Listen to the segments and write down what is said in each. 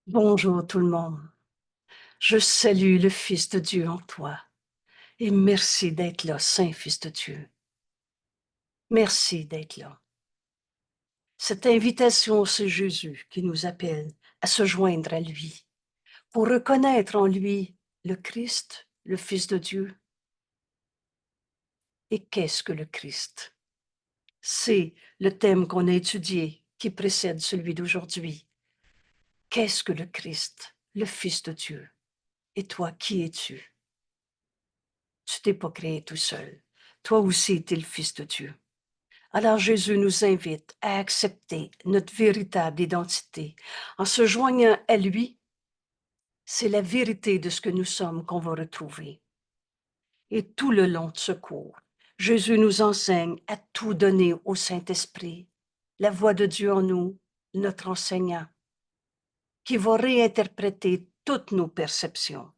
Bonjour tout le monde. Je salue le Fils de Dieu en toi et merci d'être là, Saint Fils de Dieu. Merci d'être là. Cette invitation, c'est Jésus qui nous appelle à se joindre à lui pour reconnaître en lui le Christ, le Fils de Dieu. Et qu'est-ce que le Christ? C'est le thème qu'on a étudié qui précède celui d'aujourd'hui. Qu'est-ce que le Christ, le Fils de Dieu? Et toi, qui es-tu? Tu t'es pas créé tout seul. Toi aussi, tu es le Fils de Dieu. Alors Jésus nous invite à accepter notre véritable identité. En se joignant à lui, c'est la vérité de ce que nous sommes qu'on va retrouver. Et tout le long de ce cours, Jésus nous enseigne à tout donner au Saint-Esprit, la voix de Dieu en nous, notre enseignant, qui va réinterpréter toutes nos perceptions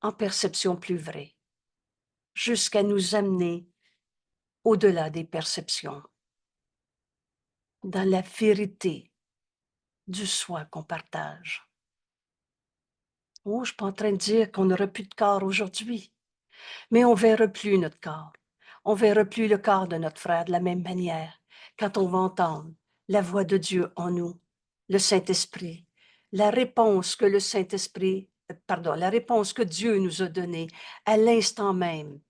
en perceptions plus vraies, jusqu'à nous amener au-delà des perceptions, dans la vérité du soi qu'on partage. Oh, je ne suis pas en train de dire qu'on n'aura plus de corps aujourd'hui, mais on ne verra plus notre corps. On ne verra plus le corps de notre frère de la même manière quand on va entendre la voix de Dieu en nous, le Saint-Esprit, la réponse que le Saint-Esprit, la réponse que Dieu nous a donnée à l'instant même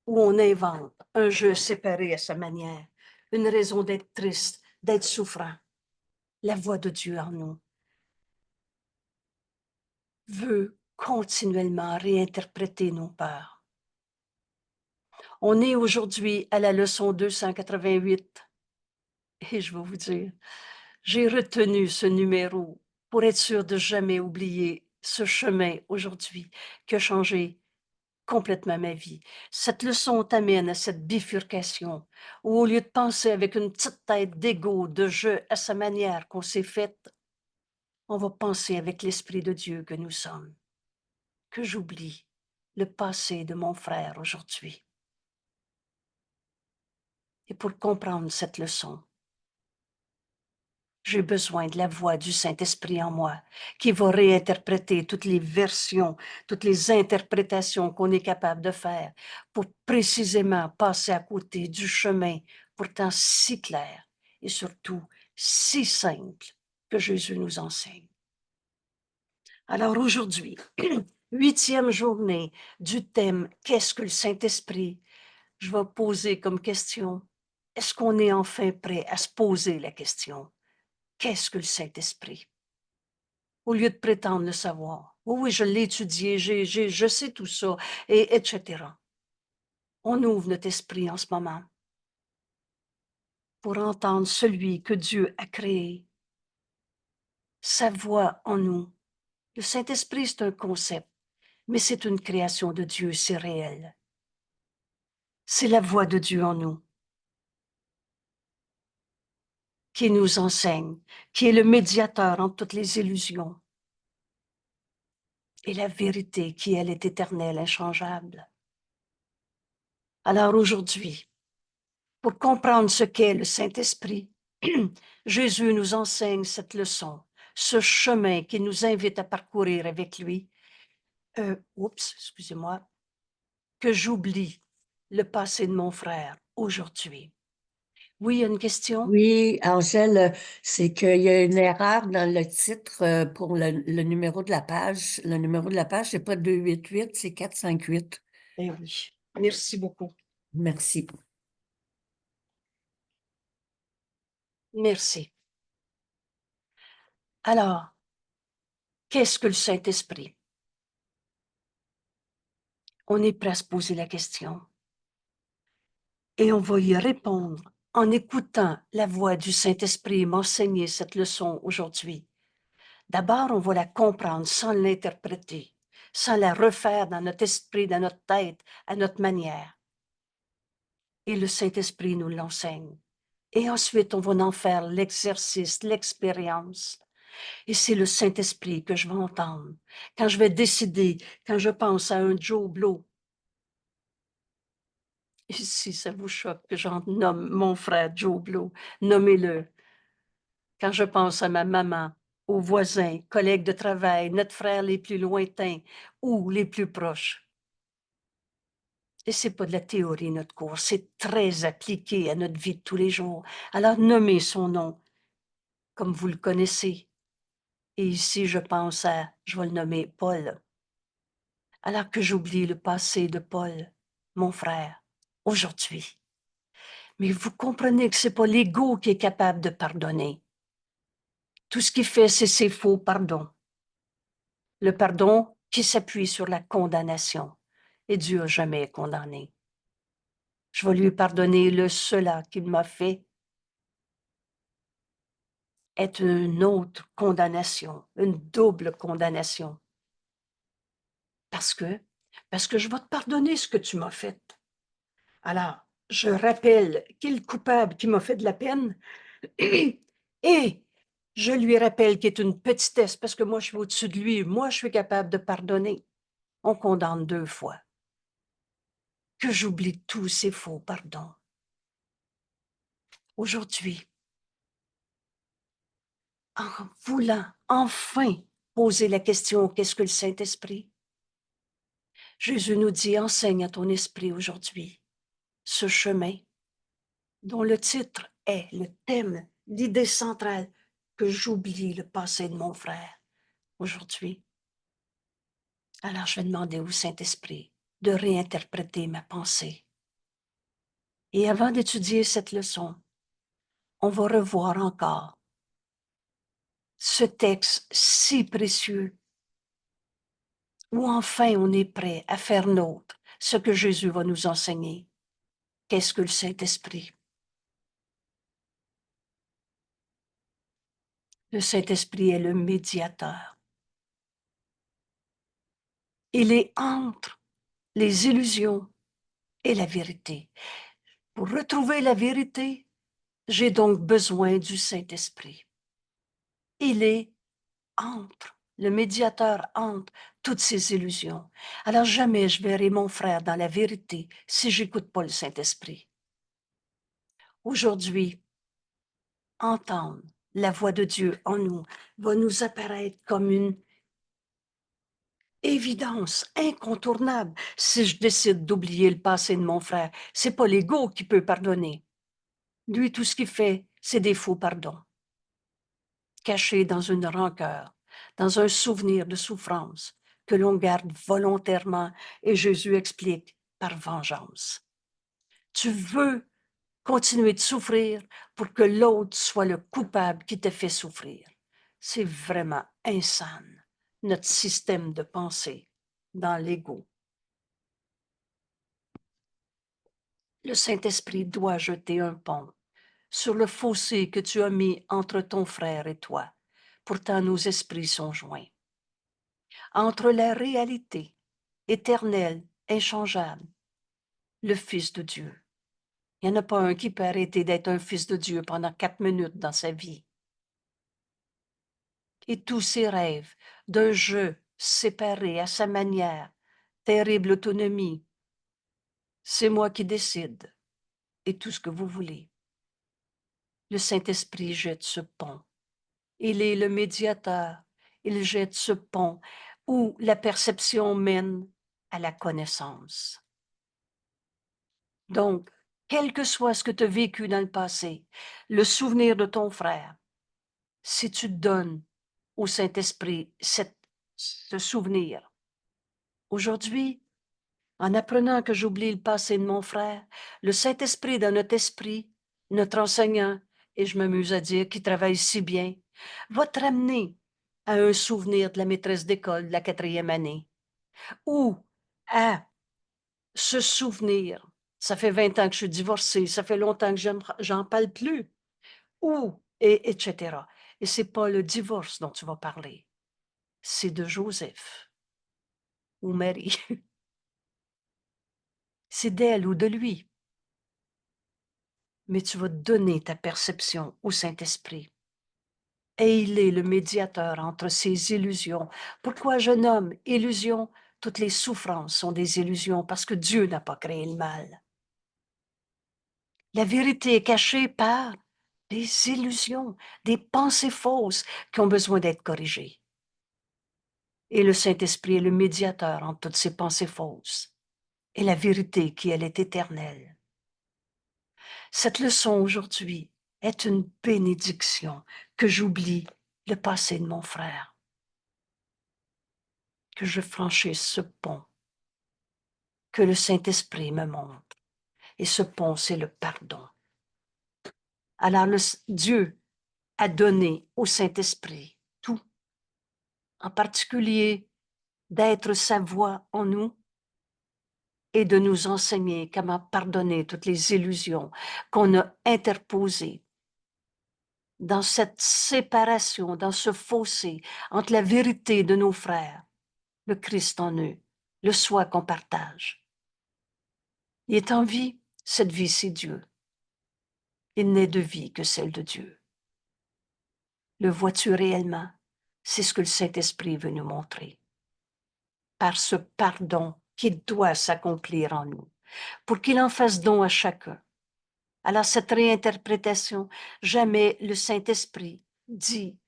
où on invente un jeu séparé à sa manière, une raison d'être triste, d'être souffrant. La voix de Dieu en nous veut continuellement réinterpréter nos peurs. On est aujourd'hui à la leçon 288 et je vais vous dire, j'ai retenu ce numéro pour être sûr de jamais oublier ce chemin aujourd'hui qui a changé complètement ma vie. Cette leçon t'amène à cette bifurcation où au lieu de penser avec une petite tête d'égo, de jeu à sa manière qu'on s'est faite, on va penser avec l'Esprit de Dieu que nous sommes. Que j'oublie le passé de mon frère aujourd'hui. Et pour comprendre cette leçon, j'ai besoin de la voix du Saint-Esprit en moi qui va réinterpréter toutes les versions, toutes les interprétations qu'on est capable de faire pour précisément passer à côté du chemin pourtant si clair et surtout si simple que Jésus nous enseigne. Alors aujourd'hui, 8e journée du thème « Qu'est-ce que le Saint-Esprit ?» Je vais poser comme question, est-ce qu'on est enfin prêt à se poser la question? Qu'est-ce que le Saint-Esprit? Au lieu de prétendre le savoir. Oui, je l'ai étudié, je sais tout ça, et etc. On ouvre notre esprit en ce moment pour entendre celui que Dieu a créé, sa voix en nous. Le Saint-Esprit, c'est un concept, mais c'est une création de Dieu, c'est réel. C'est la voix de Dieu en nous qui nous enseigne, qui est le médiateur entre toutes les illusions. Et la vérité qui, elle, est éternelle, inchangeable. Alors aujourd'hui, pour comprendre ce qu'est le Saint-Esprit, Jésus nous enseigne cette leçon, ce chemin qu'il nous invite à parcourir avec lui. Excusez-moi, que j'oublie le passé de mon frère aujourd'hui. Oui, il y a une question? Oui, Angèle, c'est qu'il y a une erreur dans le titre pour le numéro de la page. Le numéro de la page, c'est pas 288, c'est 458. Eh oui, merci beaucoup. Merci. Merci. Alors, qu'est-ce que le Saint-Esprit? On est prêt à se poser la question. Et on va y répondre en écoutant la voix du Saint-Esprit m'enseigner cette leçon aujourd'hui. D'abord, on va la comprendre sans l'interpréter, sans la refaire dans notre esprit, dans notre tête, à notre manière. Et le Saint-Esprit nous l'enseigne. Et ensuite, on va en faire l'exercice, l'expérience. Et c'est le Saint-Esprit que je vais entendre. Quand je vais décider, quand je pense à un Joe Blow, et si ça vous choque que j'en nomme mon frère Joe Blow, nommez-le. Quand je pense à ma maman, aux voisins, collègues de travail, notre frère les plus lointains ou les plus proches. Et c'est pas de la théorie, notre cours, c'est très appliqué à notre vie de tous les jours. Alors, nommez son nom, comme vous le connaissez. Et ici, je vais le nommer Paul. Alors que j'oublie le passé de Paul, mon frère, aujourd'hui. Mais vous comprenez que c'est pas l'ego qui est capable de pardonner. Tout ce qu'il fait, c'est ses faux pardons. Le pardon qui s'appuie sur la condamnation. Et Dieu n'a jamais condamné. Je vais lui pardonner le cela qu'il m'a fait est une autre condamnation, une double condamnation. Parce que je vais te pardonner ce que tu m'as fait. Alors, je rappelle qui est le coupable qui m'a fait de la peine et je lui rappelle qu'il est une petitesse parce que moi, je suis au-dessus de lui. Moi, je suis capable de pardonner. On condamne 2 fois. Que j'oublie tous ces faux pardons. Aujourd'hui, en voulant enfin poser la question, qu'est-ce que le Saint-Esprit? Jésus nous dit, enseigne à ton esprit aujourd'hui ce chemin dont le titre est, le thème, l'idée centrale, que j'oublie le passé de mon frère aujourd'hui. Alors je vais demander au Saint-Esprit de réinterpréter ma pensée. Et avant d'étudier cette leçon, on va revoir encore ce texte si précieux où enfin on est prêt à faire nôtre ce que Jésus va nous enseigner. Qu'est-ce que le Saint-Esprit? Le Saint-Esprit est le médiateur. Il est entre les illusions et la vérité. Pour retrouver la vérité, j'ai donc besoin du Saint-Esprit. Il est entre, le médiateur entre toutes ces illusions. Alors jamais je verrai mon frère dans la vérité si j'écoute pas le Saint-Esprit. Aujourd'hui, entendre la voix de Dieu en nous va nous apparaître comme une évidence incontournable si je décide d'oublier le passé de mon frère. C'est pas l'ego qui peut pardonner. Lui, tout ce qu'il fait, c'est des faux pardons, cachés dans une rancœur, dans un souvenir de souffrance que l'on garde volontairement, et Jésus explique par vengeance. Tu veux continuer de souffrir pour que l'autre soit le coupable qui te fait souffrir. C'est vraiment insane, notre système de pensée dans l'ego. Le Saint-Esprit doit jeter un pont sur le fossé que tu as mis entre ton frère et toi. Pourtant, nos esprits sont joints. Entre la réalité éternelle, inchangeable, le Fils de Dieu. Il n'y en a pas un qui peut arrêter d'être un fils de Dieu pendant 4 minutes dans sa vie. Et tous ses rêves d'un jeu séparé à sa manière, terrible autonomie. C'est moi qui décide et tout ce que vous voulez. Le Saint-Esprit jette ce pont. Il est le médiateur. Il jette ce pont où la perception mène à la connaissance. Donc, quel que soit ce que tu as vécu dans le passé, le souvenir de ton frère, si tu donnes au Saint-Esprit ce souvenir, aujourd'hui, en apprenant que j'oublie le passé de mon frère, le Saint-Esprit dans notre esprit, notre enseignant, et je m'amuse à dire qu'il travaille si bien, va te ramener à un souvenir de la maîtresse d'école de la 4e année, ou à se souvenir, ça fait 20 ans que je suis divorcée, ça fait longtemps que j'en parle plus, ou, etc. Et c'est pas le divorce dont tu vas parler, c'est de Joseph ou Marie, c'est d'elle ou de lui. Mais tu vas donner ta perception au Saint-Esprit. Et il est le médiateur entre ces illusions. Pourquoi je nomme illusion? Toutes les souffrances sont des illusions parce que Dieu n'a pas créé le mal. La vérité est cachée par des illusions, des pensées fausses qui ont besoin d'être corrigées. Et le Saint-Esprit est le médiateur entre toutes ces pensées fausses et la vérité qui, elle, est éternelle. Cette leçon aujourd'hui est une bénédiction que j'oublie le passé de mon frère, que je franchisse ce pont que le Saint-Esprit me montre. Et ce pont, c'est le pardon. Alors Dieu a donné au Saint-Esprit tout, en particulier d'être sa voix en nous et de nous enseigner comment pardonner toutes les illusions qu'on a interposées dans cette séparation, dans ce fossé entre la vérité de nos frères, le Christ en eux, le soi qu'on partage. Il est en vie, cette vie, c'est Dieu. Il n'est de vie que celle de Dieu. Le vois-tu réellement? C'est ce que le Saint-Esprit veut nous montrer. Par ce pardon qui doit s'accomplir en nous, pour qu'il en fasse don à chacun. Alors cette réinterprétation, jamais le Saint-Esprit dit,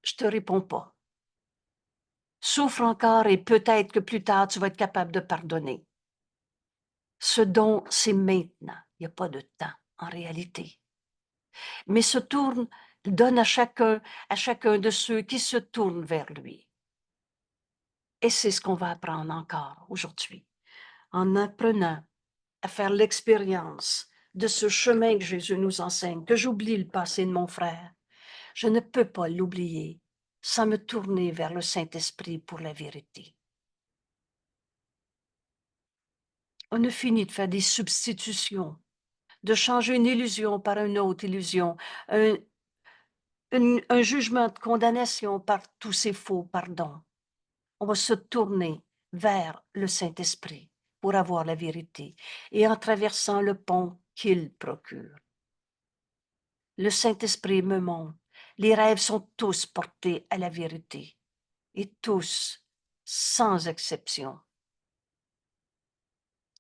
je te réponds pas. Souffre encore et peut-être que plus tard tu vas être capable de pardonner. Ce don, c'est maintenant. Il n'y a pas de temps en réalité. Mais se tourne, donne à chacun de ceux qui se tournent vers lui. Et c'est ce qu'on va apprendre encore aujourd'hui, en apprenant à faire l'expérience de ce chemin que Jésus nous enseigne, que j'oublie le passé de mon frère. Je ne peux pas l'oublier sans me tourner vers le Saint-Esprit pour la vérité. On a fini de faire des substitutions, de changer une illusion par une autre illusion, un jugement de condamnation par tous ces faux pardons. On va se tourner vers le Saint-Esprit pour avoir la vérité et en traversant le pont qu'il procure. Le Saint-Esprit me montre, les rêves sont tous portés à la vérité et tous, sans exception.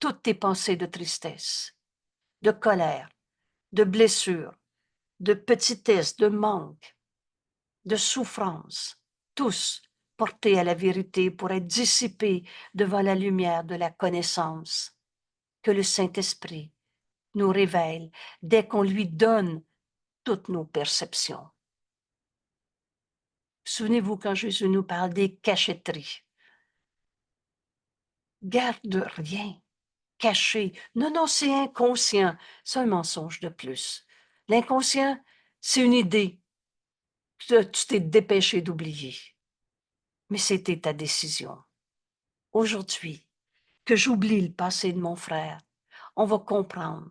Toutes tes pensées de tristesse, de colère, de blessure, de petitesse, de manque, de souffrance, tous portés à la vérité pour être dissipés devant la lumière de la connaissance que le Saint-Esprit nous révèle dès qu'on lui donne toutes nos perceptions. Souvenez-vous quand Jésus nous parle des cachotteries. Garde rien, caché. Non, non, c'est inconscient. C'est un mensonge de plus. L'inconscient, c'est une idée que tu t'es dépêché d'oublier. Mais c'était ta décision. Aujourd'hui, que j'oublie le passé de mon frère, on va comprendre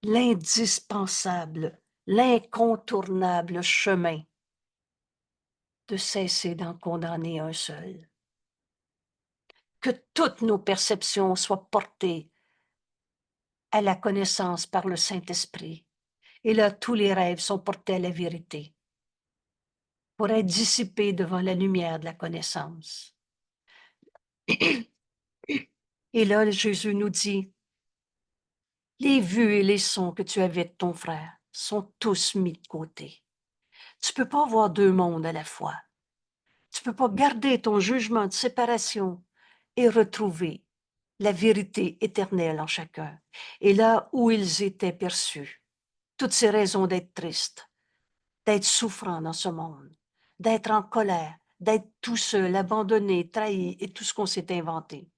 l'indispensable, l'incontournable chemin de cesser d'en condamner un seul. Que toutes nos perceptions soient portées à la connaissance par le Saint-Esprit. Et là, tous les rêves sont portés à la vérité pour être dissipés devant la lumière de la connaissance. Et là, Jésus nous dit, les vues et les sons que tu avais de ton frère sont tous mis de côté. Tu peux pas voir deux mondes à la fois. Tu peux pas garder ton jugement de séparation et retrouver la vérité éternelle en chacun. Et là où ils étaient perçus, toutes ces raisons d'être tristes, d'être souffrant dans ce monde, d'être en colère, d'être tout seul, abandonné, trahi et tout ce qu'on s'est inventé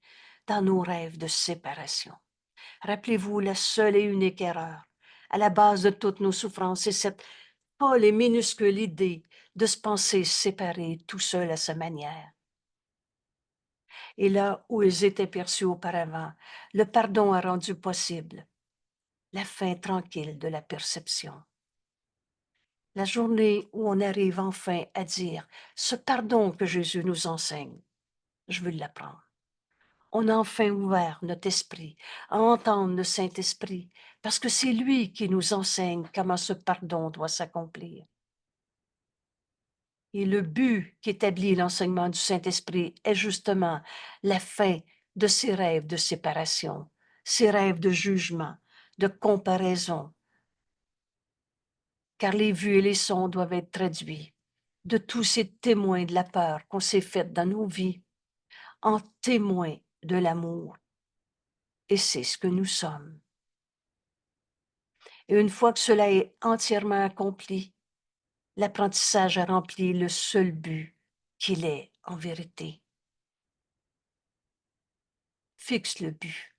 dans nos rêves de séparation. Rappelez-vous la seule et unique erreur à la base de toutes nos souffrances, c'est cette folle et minuscule idée de se penser séparé tout seul à sa manière. Et là où ils étaient perçus auparavant, le pardon a rendu possible la fin tranquille de la perception. La journée où on arrive enfin à dire ce pardon que Jésus nous enseigne, je veux l'apprendre. On a enfin ouvert notre esprit à entendre le Saint-Esprit parce que c'est lui qui nous enseigne comment ce pardon doit s'accomplir. Et le but qu'établit l'enseignement du Saint-Esprit est justement la fin de ces rêves de séparation, ces rêves de jugement, de comparaison, car les vues et les sons doivent être traduits de tous ces témoins de la peur qu'on s'est faite dans nos vies en témoins de l'amour. Et c'est ce que nous sommes. Et une fois que cela est entièrement accompli, l'apprentissage a rempli le seul but qu'il est en vérité. Fixe le but.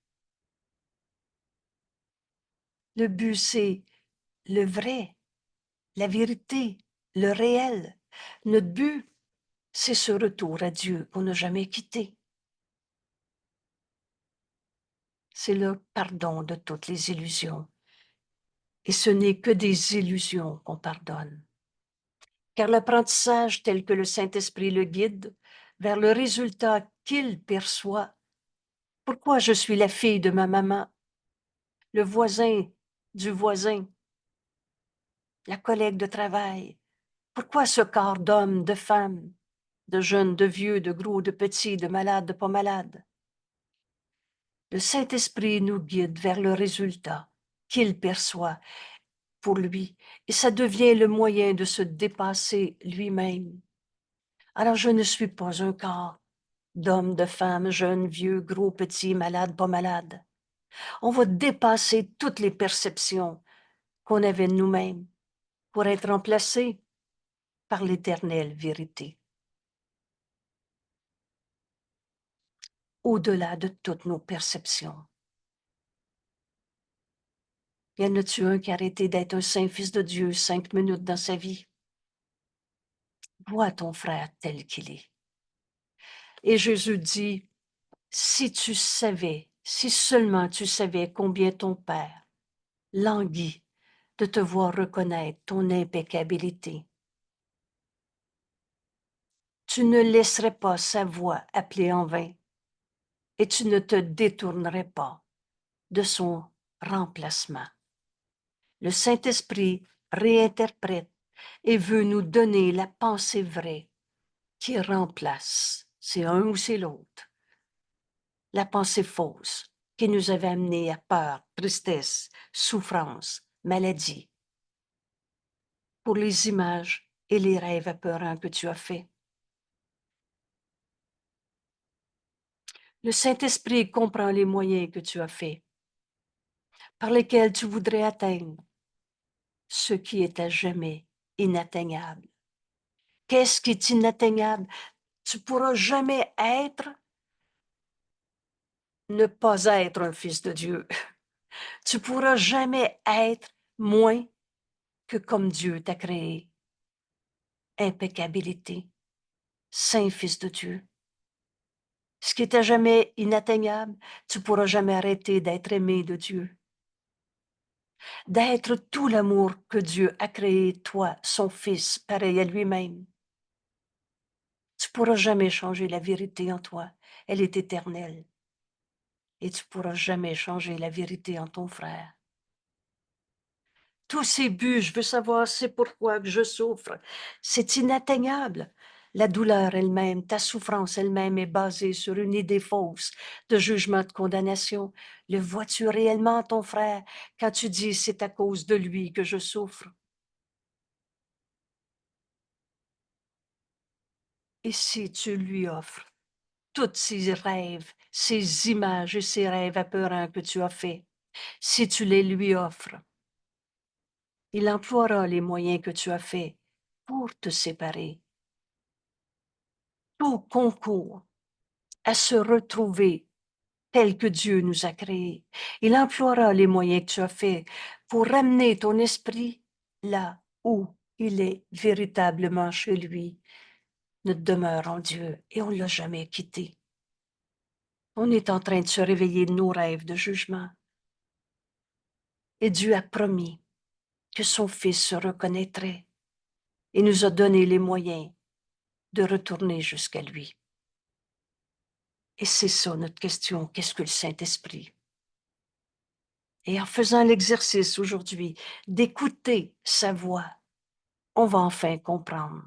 Le but, c'est le vrai, la vérité, le réel. Notre but, c'est ce retour à Dieu qu'on n'a jamais quitté. C'est le pardon de toutes les illusions. Et ce n'est que des illusions qu'on pardonne. Car l'apprentissage tel que le Saint-Esprit le guide vers le résultat qu'il perçoit. Pourquoi je suis la fille de ma maman, le voisin du voisin, la collègue de travail? Pourquoi ce corps d'homme, de femme, de jeune, de vieux, de gros, de petit, de malade, de pas malade? Le Saint-Esprit nous guide vers le résultat qu'il perçoit pour lui, et ça devient le moyen de se dépasser lui-même. Alors je ne suis pas un corps d'homme, de femme, jeune, vieux, gros, petit, malade, pas malade. On va dépasser toutes les perceptions qu'on avait de nous-mêmes pour être remplacés par l'éternelle vérité. Au-delà de toutes nos perceptions. Y en a-tu un qui a arrêté d'être un saint fils de Dieu 5 minutes dans sa vie? Vois ton frère tel qu'il est. Et Jésus dit, si tu savais, si seulement tu savais combien ton Père languit de te voir reconnaître ton impeccabilité, tu ne laisserais pas sa voix appeler en vain et tu ne te détournerais pas de son remplacement. Le Saint-Esprit réinterprète et veut nous donner la pensée vraie qui remplace, c'est un ou c'est l'autre, la pensée fausse qui nous avait amenés à peur, tristesse, souffrance, maladie, pour les images et les rêves apeurants que tu as faits. Le Saint-Esprit comprend les moyens que tu as faits, par lesquels tu voudrais atteindre ce qui est à jamais inatteignable. Qu'est-ce qui est inatteignable? Tu pourras jamais être, ne pas être un fils de Dieu. Tu pourras jamais être moins que comme Dieu t'a créé. Impeccabilité, saint fils de Dieu. Ce qui est à jamais inatteignable, tu pourras jamais arrêter d'être aimé de Dieu. D'être tout l'amour que Dieu a créé, toi, son fils, pareil à lui-même. Tu pourras jamais changer la vérité en toi. Elle est éternelle. Et tu pourras jamais changer la vérité en ton frère. Tous ces buts, je veux savoir c'est pourquoi que je souffre. C'est inatteignable. La douleur elle-même, ta souffrance elle-même est basée sur une idée fausse de jugement, de condamnation. Le vois-tu réellement, ton frère, quand tu dis c'est à cause de lui que je souffre? Et si tu lui offres tous ces rêves, ces images et ces rêves apeurants que tu as faits, si tu les lui offres, il emploiera les moyens que tu as faits pour te séparer. Tout concourt à se retrouver tel que Dieu nous a créés. Il emploiera les moyens que tu as faits pour ramener ton esprit là où il est véritablement chez lui, notre demeure en Dieu, et on ne l'a jamais quitté. On est en train de se réveiller de nos rêves de jugement. Et Dieu a promis que son Fils se reconnaîtrait et nous a donné les moyens de retourner jusqu'à lui. Et c'est ça notre question, qu'est-ce que le Saint-Esprit? Et en faisant l'exercice aujourd'hui d'écouter sa voix, on va enfin comprendre.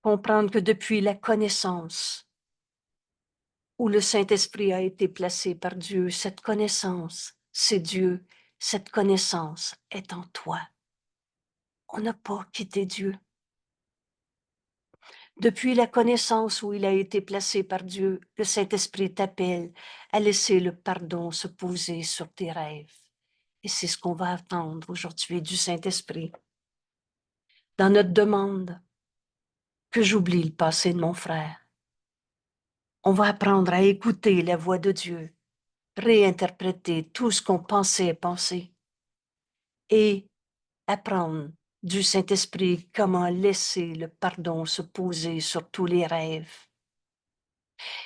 Comprendre que depuis la connaissance où le Saint-Esprit a été placé par Dieu, cette connaissance, c'est Dieu Cette connaissance est en toi. On n'a pas quitté Dieu. Depuis la connaissance où il a été placé par Dieu, le Saint-Esprit t'appelle à laisser le pardon se poser sur tes rêves. Et c'est ce qu'on va attendre aujourd'hui du Saint-Esprit. Dans notre demande, que j'oublie le passé de mon frère. On va apprendre à écouter la voix de Dieu, réinterpréter tout ce qu'on pensait penser et apprendre du Saint-Esprit comment laisser le pardon se poser sur tous les rêves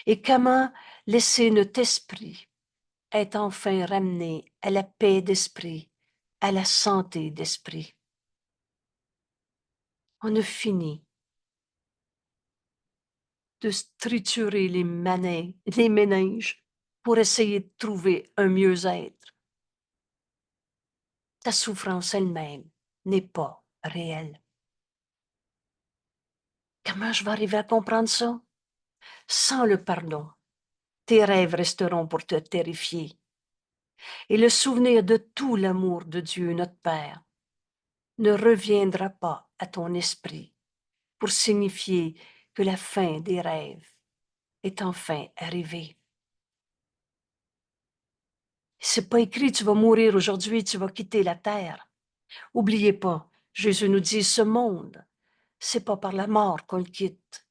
et comment laisser notre esprit être enfin ramené à la paix d'esprit, à la santé d'esprit. On a fini de triturer les méninges pour essayer de trouver un mieux-être. Ta souffrance elle-même n'est pas réelle. Comment je vais arriver à comprendre ça? Sans le pardon, tes rêves resteront pour te terrifier. Et le souvenir de tout l'amour de Dieu, notre Père, ne reviendra pas à ton esprit pour signifier que la fin des rêves est enfin arrivée. C'est pas écrit tu vas mourir aujourd'hui, tu vas quitter la terre. Oubliez pas, Jésus nous dit ce monde, c'est pas par la mort qu'on le quitte,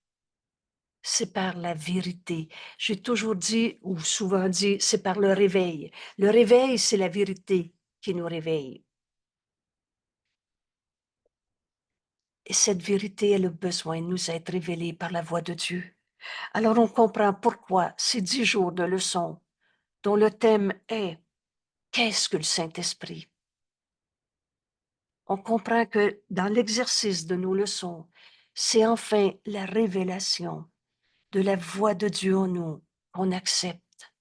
c'est par la vérité. J'ai toujours dit, ou souvent dit, c'est par le réveil. Le réveil, c'est la vérité qui nous réveille. Et cette vérité, elle a besoin de nous être révélée par la voix de Dieu. Alors on comprend pourquoi ces 10 jours de leçons, dont le thème est qu'est-ce que le Saint-Esprit? On comprend que dans l'exercice de nos leçons, c'est enfin la révélation de la voix de Dieu en nous qu'on accepte.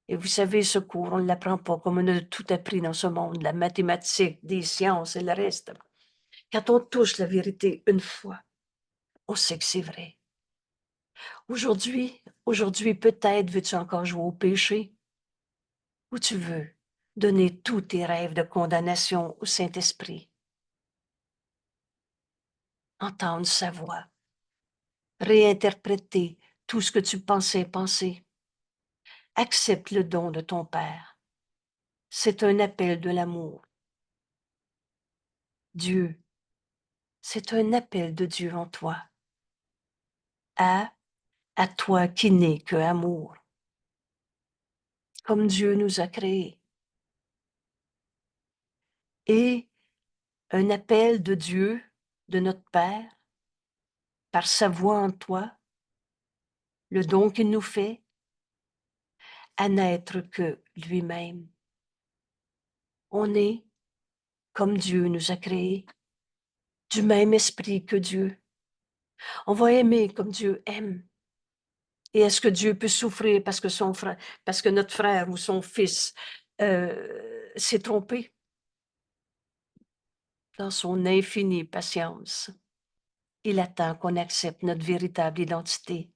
Et vous savez, ce cours, on ne l'apprend pas comme on a tout appris dans ce monde, la mathématique, des sciences et le reste. Quand on touche la vérité une fois, on sait que c'est vrai. Aujourd'hui, peut-être veux-tu encore jouer au péché ou tu veux donner tous tes rêves de condamnation au Saint-Esprit. Entendre sa voix, réinterpréter tout ce que tu pensais penser. Accepte le don de ton Père. C'est un appel de l'amour. Dieu, c'est un appel de Dieu en toi. À toi qui n'es que amour. Comme Dieu nous a créés. Et un appel de Dieu, de notre Père, par sa voix en toi, le don qu'il nous fait, à n'être que lui-même. On est comme Dieu nous a créés, du même esprit que Dieu. On va aimer comme Dieu aime. Et est-ce que Dieu peut souffrir parce que son frère, parce que notre frère ou son fils s'est trompé? Dans son infinie patience, il attend qu'on accepte notre véritable identité.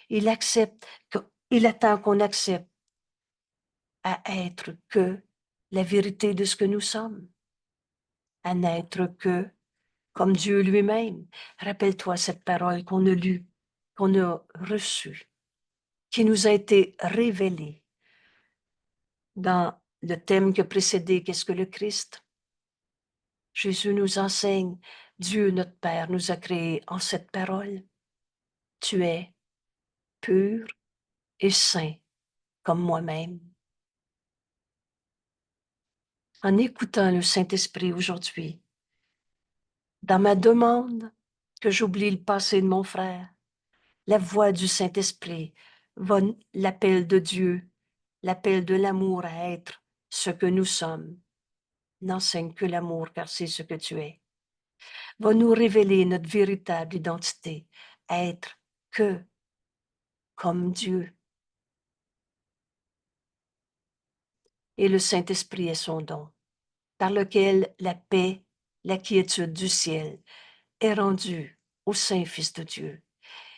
Il attend qu'on accepte à être que la vérité de ce que nous sommes, à n'être que comme Dieu lui-même. Rappelle-toi cette parole qu'on a lue, qu'on a reçue, qui nous a été révélée dans le thème qui a précédé Qu'est-ce que le Christ? Jésus nous enseigne, Dieu notre Père nous a créés en cette parole. Tu es pur et saint comme moi-même. En écoutant le Saint-Esprit aujourd'hui, dans ma demande que j'oublie le passé de mon frère, la voix du Saint-Esprit va l'appel de Dieu, l'appel de l'amour à être ce que nous sommes. N'enseigne que l'amour car c'est ce que tu es. Va nous révéler notre véritable identité, être que comme Dieu. Et le Saint-Esprit est son don, par lequel la paix, la quiétude du ciel est rendue au Saint-Fils de Dieu.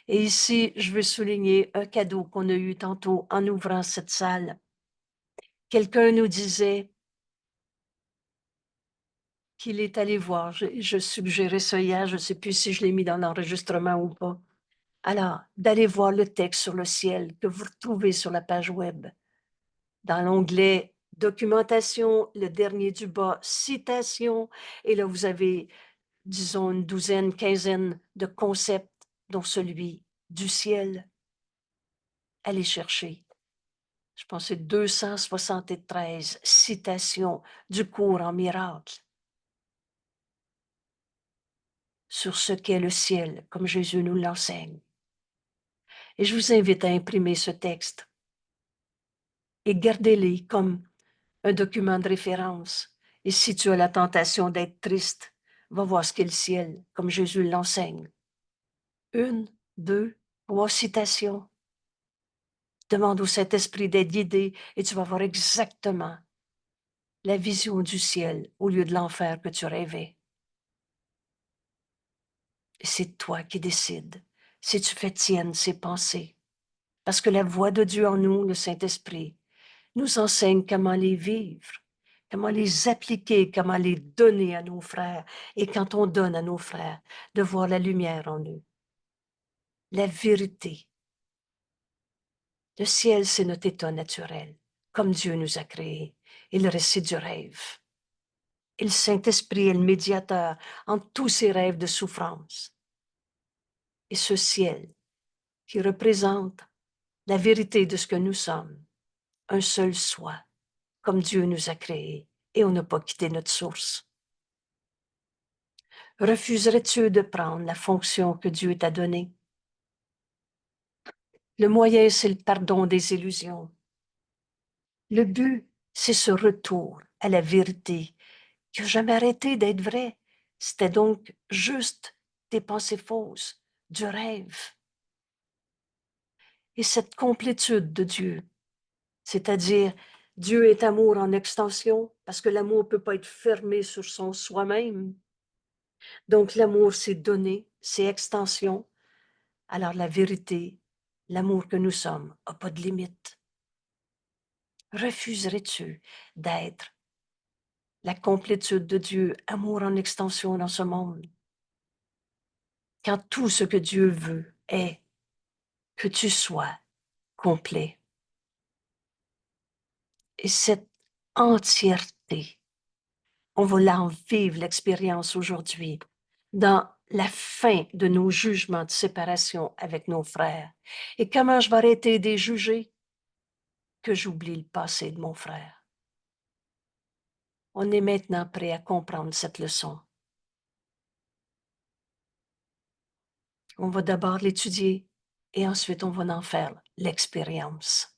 Et ici, je veux souligner un cadeau qu'on a eu tantôt en ouvrant cette salle. Quelqu'un nous disait, qu'il est allé voir. Je suggérais ça hier, je ne sais plus si je l'ai mis dans l'enregistrement ou pas. Alors, d'aller voir le texte sur le ciel que vous retrouvez sur la page web. Dans l'onglet documentation, le dernier du bas, citation, et là, vous avez, disons, une douzaine, quinzaine de concepts, dont celui du ciel. Allez chercher. Je pense que c'est 273 citations du cours en miracle sur ce qu'est le ciel, comme Jésus nous l'enseigne. Et je vous invite à imprimer ce texte et gardez-les comme un document de référence. Et si tu as la tentation d'être triste, va voir ce qu'est le ciel, comme Jésus l'enseigne. 1, 2, 3 citations. Demande au Saint-Esprit d'être guidé et tu vas voir exactement la vision du ciel au lieu de l'enfer que tu rêvais. Et c'est toi qui décides si tu fais tienne ces pensées. Parce que la voix de Dieu en nous, le Saint-Esprit, nous enseigne comment les vivre, comment les appliquer, comment les donner à nos frères. Et quand on donne à nos frères, de voir la lumière en eux, la vérité. Le ciel, c'est notre état naturel, comme Dieu nous a créés. Et le reste, c'est du rêve. Et le Saint-Esprit est le médiateur entre tous ces rêves de souffrance. Et ce ciel qui représente la vérité de ce que nous sommes, un seul soi, comme Dieu nous a créés, et on n'a pas quitté notre source. Refuserais-tu de prendre la fonction que Dieu t'a donnée? Le moyen, c'est le pardon des illusions. Le but, c'est ce retour à la vérité qui n'a jamais arrêté d'être vrai. C'était donc juste des pensées fausses, du rêve. Et cette complétude de Dieu, c'est-à-dire Dieu est amour en extension, parce que l'amour ne peut pas être fermé sur son soi-même. Donc l'amour, c'est donner, c'est extension. Alors la vérité, l'amour que nous sommes, n'a pas de limite. Refuserais-tu d'être la complétude de Dieu, amour en extension dans ce monde? Quand tout ce que Dieu veut est que tu sois complet. Et cette entièreté, on va l'en vivre l'expérience aujourd'hui dans la fin de nos jugements de séparation avec nos frères. Et comment je vais arrêter de les juger? Que j'oublie le passé de mon frère. On est maintenant prêt à comprendre cette leçon. On va d'abord l'étudier et ensuite on va en faire l'expérience,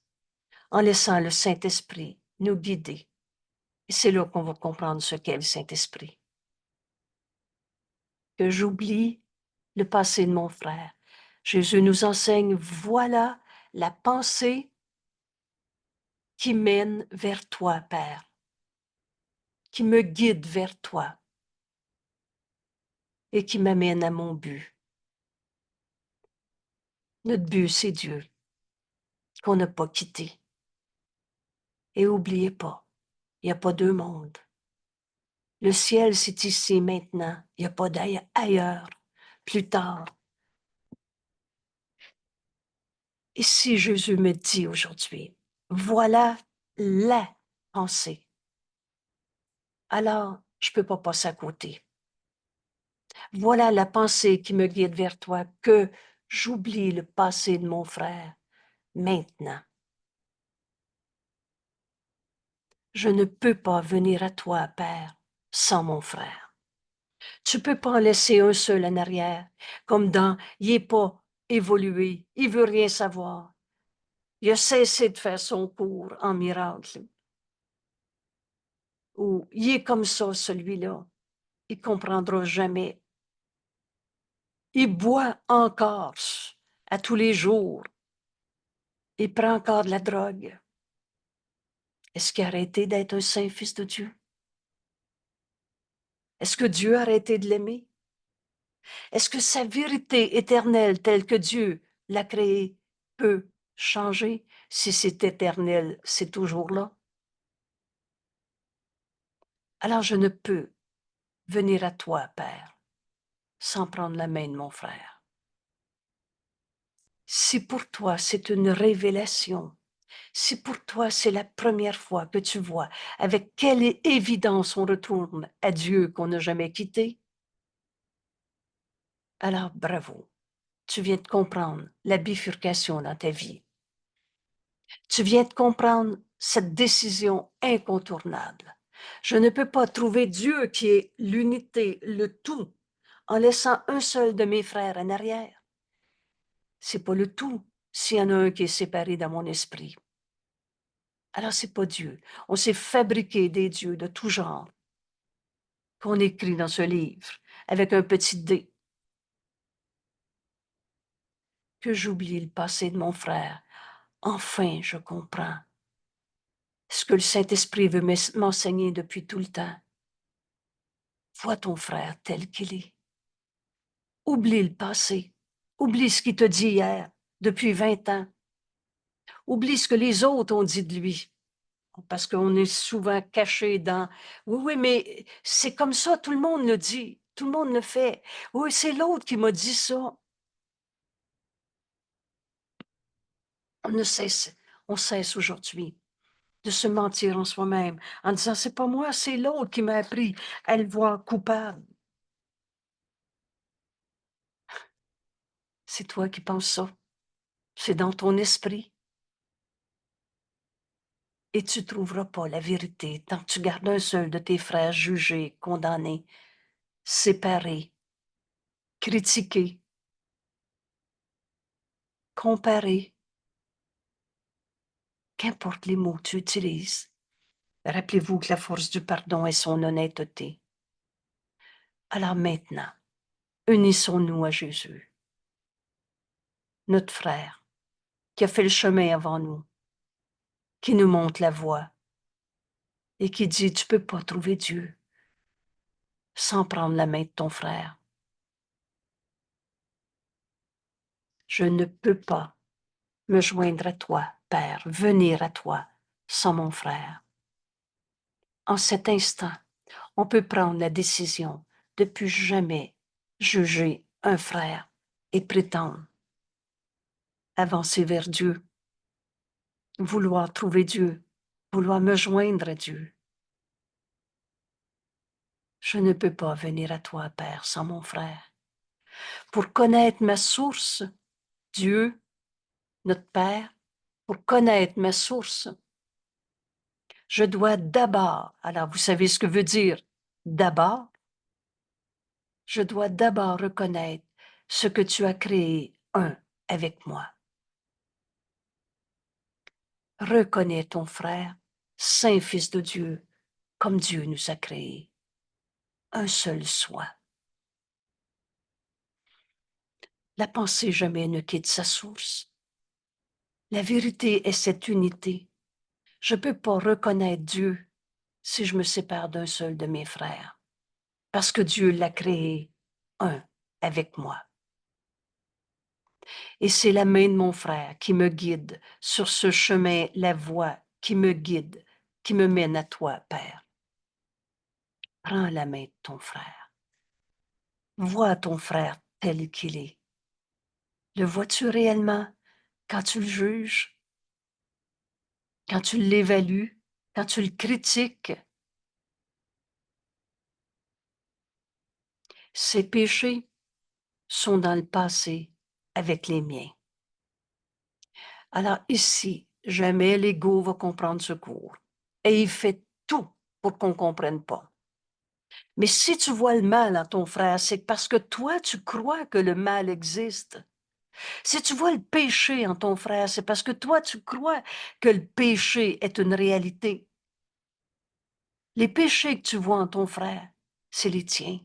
en laissant le Saint-Esprit nous guider. Et c'est là qu'on va comprendre ce qu'est le Saint-Esprit. Que j'oublie le passé de mon frère. Jésus nous enseigne, voilà la pensée qui mène vers toi, Père, qui me guide vers toi et qui m'amène à mon but. Notre but, c'est Dieu, qu'on n'a pas quitté. Et oubliez pas, il n'y a pas deux mondes. Le ciel, c'est ici maintenant. Il n'y a pas d'ailleurs, plus tard. Et si Jésus me dit aujourd'hui, voilà la pensée, alors je ne peux pas passer à côté. Voilà la pensée qui me guide vers toi, que j'oublie le passé de mon frère maintenant. Je ne peux pas venir à toi, Père, sans mon frère. Tu peux pas en laisser un seul en arrière, comme dans « il n'est pas évolué, il veut rien savoir ». Il a cessé de faire son cours en miracle. Ou il est comme ça, celui-là. Il comprendra jamais. Il boit encore à tous les jours. Il prend encore de la drogue. Est-ce qu'il a arrêté d'être un saint fils de Dieu? Est-ce que Dieu a arrêté de l'aimer? Est-ce que sa vérité éternelle telle que Dieu l'a créée peut changer? Si c'est éternel, c'est toujours là. Alors je ne peux venir à toi, Père, sans prendre la main de mon frère. Si pour toi c'est une révélation, si pour toi c'est la première fois que tu vois avec quelle évidence on retourne à Dieu qu'on n'a jamais quitté, alors bravo, tu viens de comprendre la bifurcation dans ta vie. Tu viens de comprendre cette décision incontournable. Je ne peux pas trouver Dieu qui est l'unité, le tout, en laissant un seul de mes frères en arrière. C'est pas le tout s'il y en a un qui est séparé dans mon esprit. Alors c'est pas Dieu. On s'est fabriqué des dieux de tout genre qu'on écrit dans ce livre avec un petit D. Que j'oublie le passé de mon frère. Enfin, je comprends ce que le Saint-Esprit veut m'enseigner depuis tout le temps. Vois ton frère tel qu'il est. Oublie le passé. Oublie ce qu'il te dit hier, depuis 20 ans. Oublie ce que les autres ont dit de lui. Parce qu'on est souvent caché dans oui, oui, mais c'est comme ça, tout le monde le dit, tout le monde le fait. Oui, c'est l'autre qui m'a dit ça. On cesse aujourd'hui de se mentir en soi-même en disant c'est pas moi, c'est l'autre qui m'a appris à le voir coupable. C'est toi qui penses ça. C'est dans ton esprit. Et tu ne trouveras pas la vérité tant que tu gardes un seul de tes frères jugés, condamnés, séparés, critiqués, comparés, qu'importe les mots que tu utilises. Rappelez-vous que la force du pardon est son honnêteté. Alors maintenant, unissons-nous à Jésus, notre frère, qui a fait le chemin avant nous, qui nous montre la voie et qui dit, tu ne peux pas trouver Dieu sans prendre la main de ton frère. Je ne peux pas me joindre à toi, Père, venir à toi sans mon frère. En cet instant, on peut prendre la décision de plus jamais juger un frère et prétendre avancer vers Dieu, vouloir trouver Dieu, vouloir me joindre à Dieu. Je ne peux pas venir à toi, Père, sans mon frère. Pour connaître ma source, Dieu, notre Père, pour connaître ma source, je dois d'abord, alors vous savez ce que veut dire d'abord, je dois d'abord reconnaître ce que tu as créé, un, avec moi. Reconnais ton frère, Saint Fils de Dieu, comme Dieu nous a créés. Un seul soi. La pensée jamais ne quitte sa source. La vérité est cette unité. Je ne peux pas reconnaître Dieu si je me sépare d'un seul de mes frères, parce que Dieu l'a créé, un, avec moi. Et c'est la main de mon frère qui me guide sur ce chemin, la voie qui me guide, qui me mène à toi, Père. Prends la main de ton frère. Vois ton frère tel qu'il est. Le vois-tu réellement quand tu le juges, quand tu l'évalues, quand tu le critiques? Ses péchés sont dans le passé avec les miens. Alors ici, jamais l'ego va comprendre ce cours. Et il fait tout pour qu'on ne comprenne pas. Mais si tu vois le mal en ton frère, c'est parce que toi, tu crois que le mal existe. Si tu vois le péché en ton frère, c'est parce que toi, tu crois que le péché est une réalité. Les péchés que tu vois en ton frère, c'est les tiens.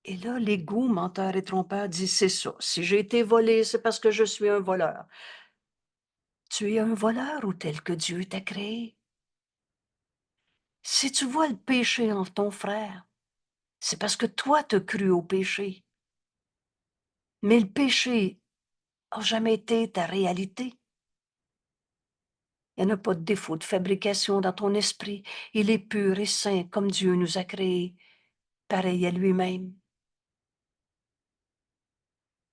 Et là, l'ego, menteur et trompeur, dit, c'est ça. Si j'ai été volé, c'est parce que je suis un voleur. Tu es un voleur ou tel que Dieu t'a créé? Si tu vois le péché en ton frère, c'est parce que toi t'as cru au péché. Mais le péché n'a jamais été ta réalité. Il n'y a pas de défaut de fabrication dans ton esprit. Il est pur et saint comme Dieu nous a créés, pareil à lui-même.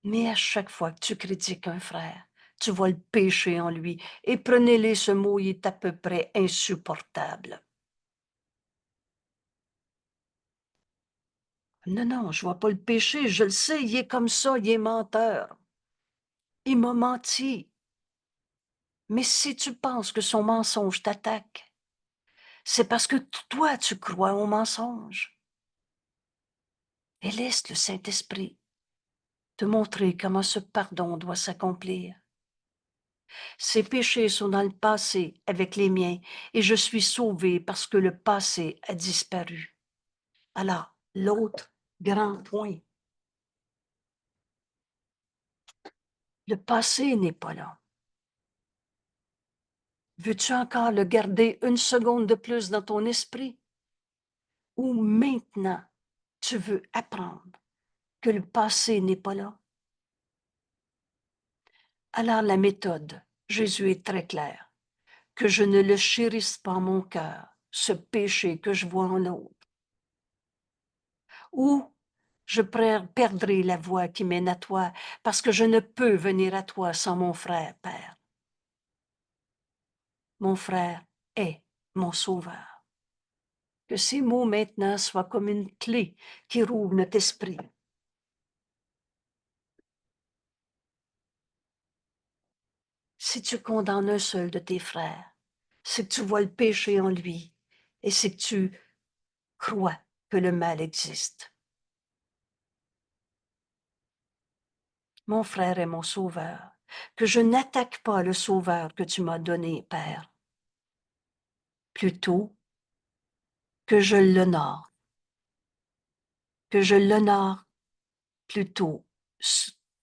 Mais à chaque fois que tu critiques un frère, tu vois le péché en lui. Et prenez-les, ce mot il est à peu près insupportable. Non, non, je vois pas le péché, je le sais, il est comme ça, il est menteur. Il m'a menti. Mais si tu penses que son mensonge t'attaque, c'est parce que toi, tu crois au mensonge. Et laisse le Saint-Esprit te montrer comment ce pardon doit s'accomplir. Ces péchés sont dans le passé avec les miens et je suis sauvé parce que le passé a disparu. Alors, l'autre grand point, le passé n'est pas là. Veux-tu encore le garder une seconde de plus dans ton esprit? Ou maintenant, tu veux apprendre que le passé n'est pas là? Alors la méthode, Jésus est très clair, que je ne le chérisse pas en mon cœur, ce péché que je vois en l'autre. Ou je perdrai la voie qui mène à toi, parce que je ne peux venir à toi sans mon frère, Père. Mon frère est mon sauveur. Que ces mots maintenant soient comme une clé qui rouvre notre esprit. Si tu condamnes un seul de tes frères, c'est que tu vois le péché en lui et c'est que tu crois que le mal existe. Mon frère est mon sauveur, que je n'attaque pas le sauveur que tu m'as donné, Père. Plutôt que je l'honore, plutôt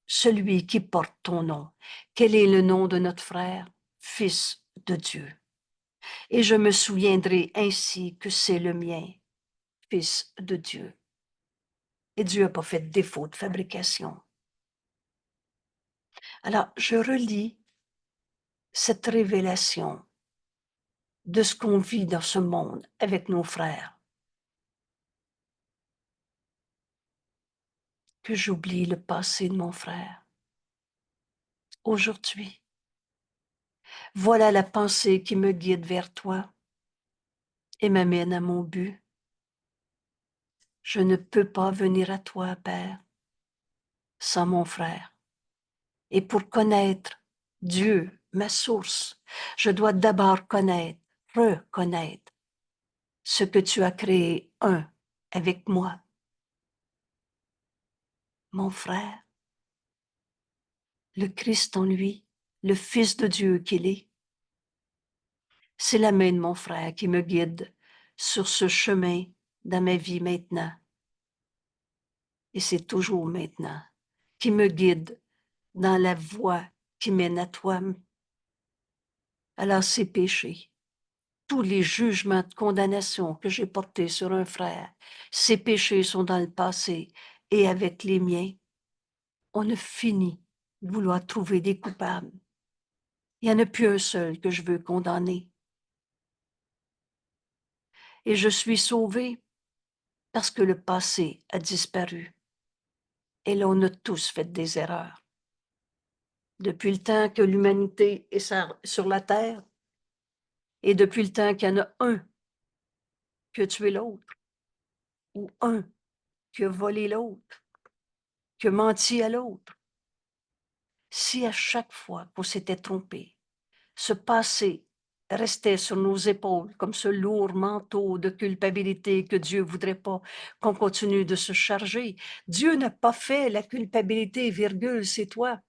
celui qui porte ton nom. Quel est le nom de notre frère? Fils de Dieu. Et je me souviendrai ainsi que c'est le mien, Fils de Dieu. Et Dieu n'a pas fait de défaut de fabrication. Alors, je relis cette révélation de ce qu'on vit dans ce monde avec nos frères. Que j'oublie le passé de mon frère. Aujourd'hui, voilà la pensée qui me guide vers toi et m'amène à mon but. Je ne peux pas venir à toi, Père, sans mon frère. Et pour connaître Dieu, ma source, je dois d'abord reconnaître ce que tu as créé, un, avec moi, mon frère, le Christ en lui, le Fils de Dieu qu'il est. C'est la main de mon frère qui me guide sur ce chemin dans ma vie maintenant. Et c'est toujours maintenant qui me guide dans la voie qui mène à toi. Alors ces péchés, tous les jugements de condamnation que j'ai portés sur un frère, ces péchés sont dans le passé et avec les miens, on a fini de vouloir trouver des coupables. Il n'y en a plus un seul que je veux condamner. Et je suis sauvé parce que le passé a disparu. Et là, on a tous fait des erreurs. Depuis le temps que l'humanité est sur la terre, et depuis le temps qu'il y en a un qui a tué l'autre, ou un qui a volé l'autre, qui a menti à l'autre, si à chaque fois qu'on s'était trompé, ce passé restait sur nos épaules comme ce lourd manteau de culpabilité que Dieu voudrait pas qu'on continue de se charger. Dieu n'a pas fait la culpabilité, virgule, c'est toi.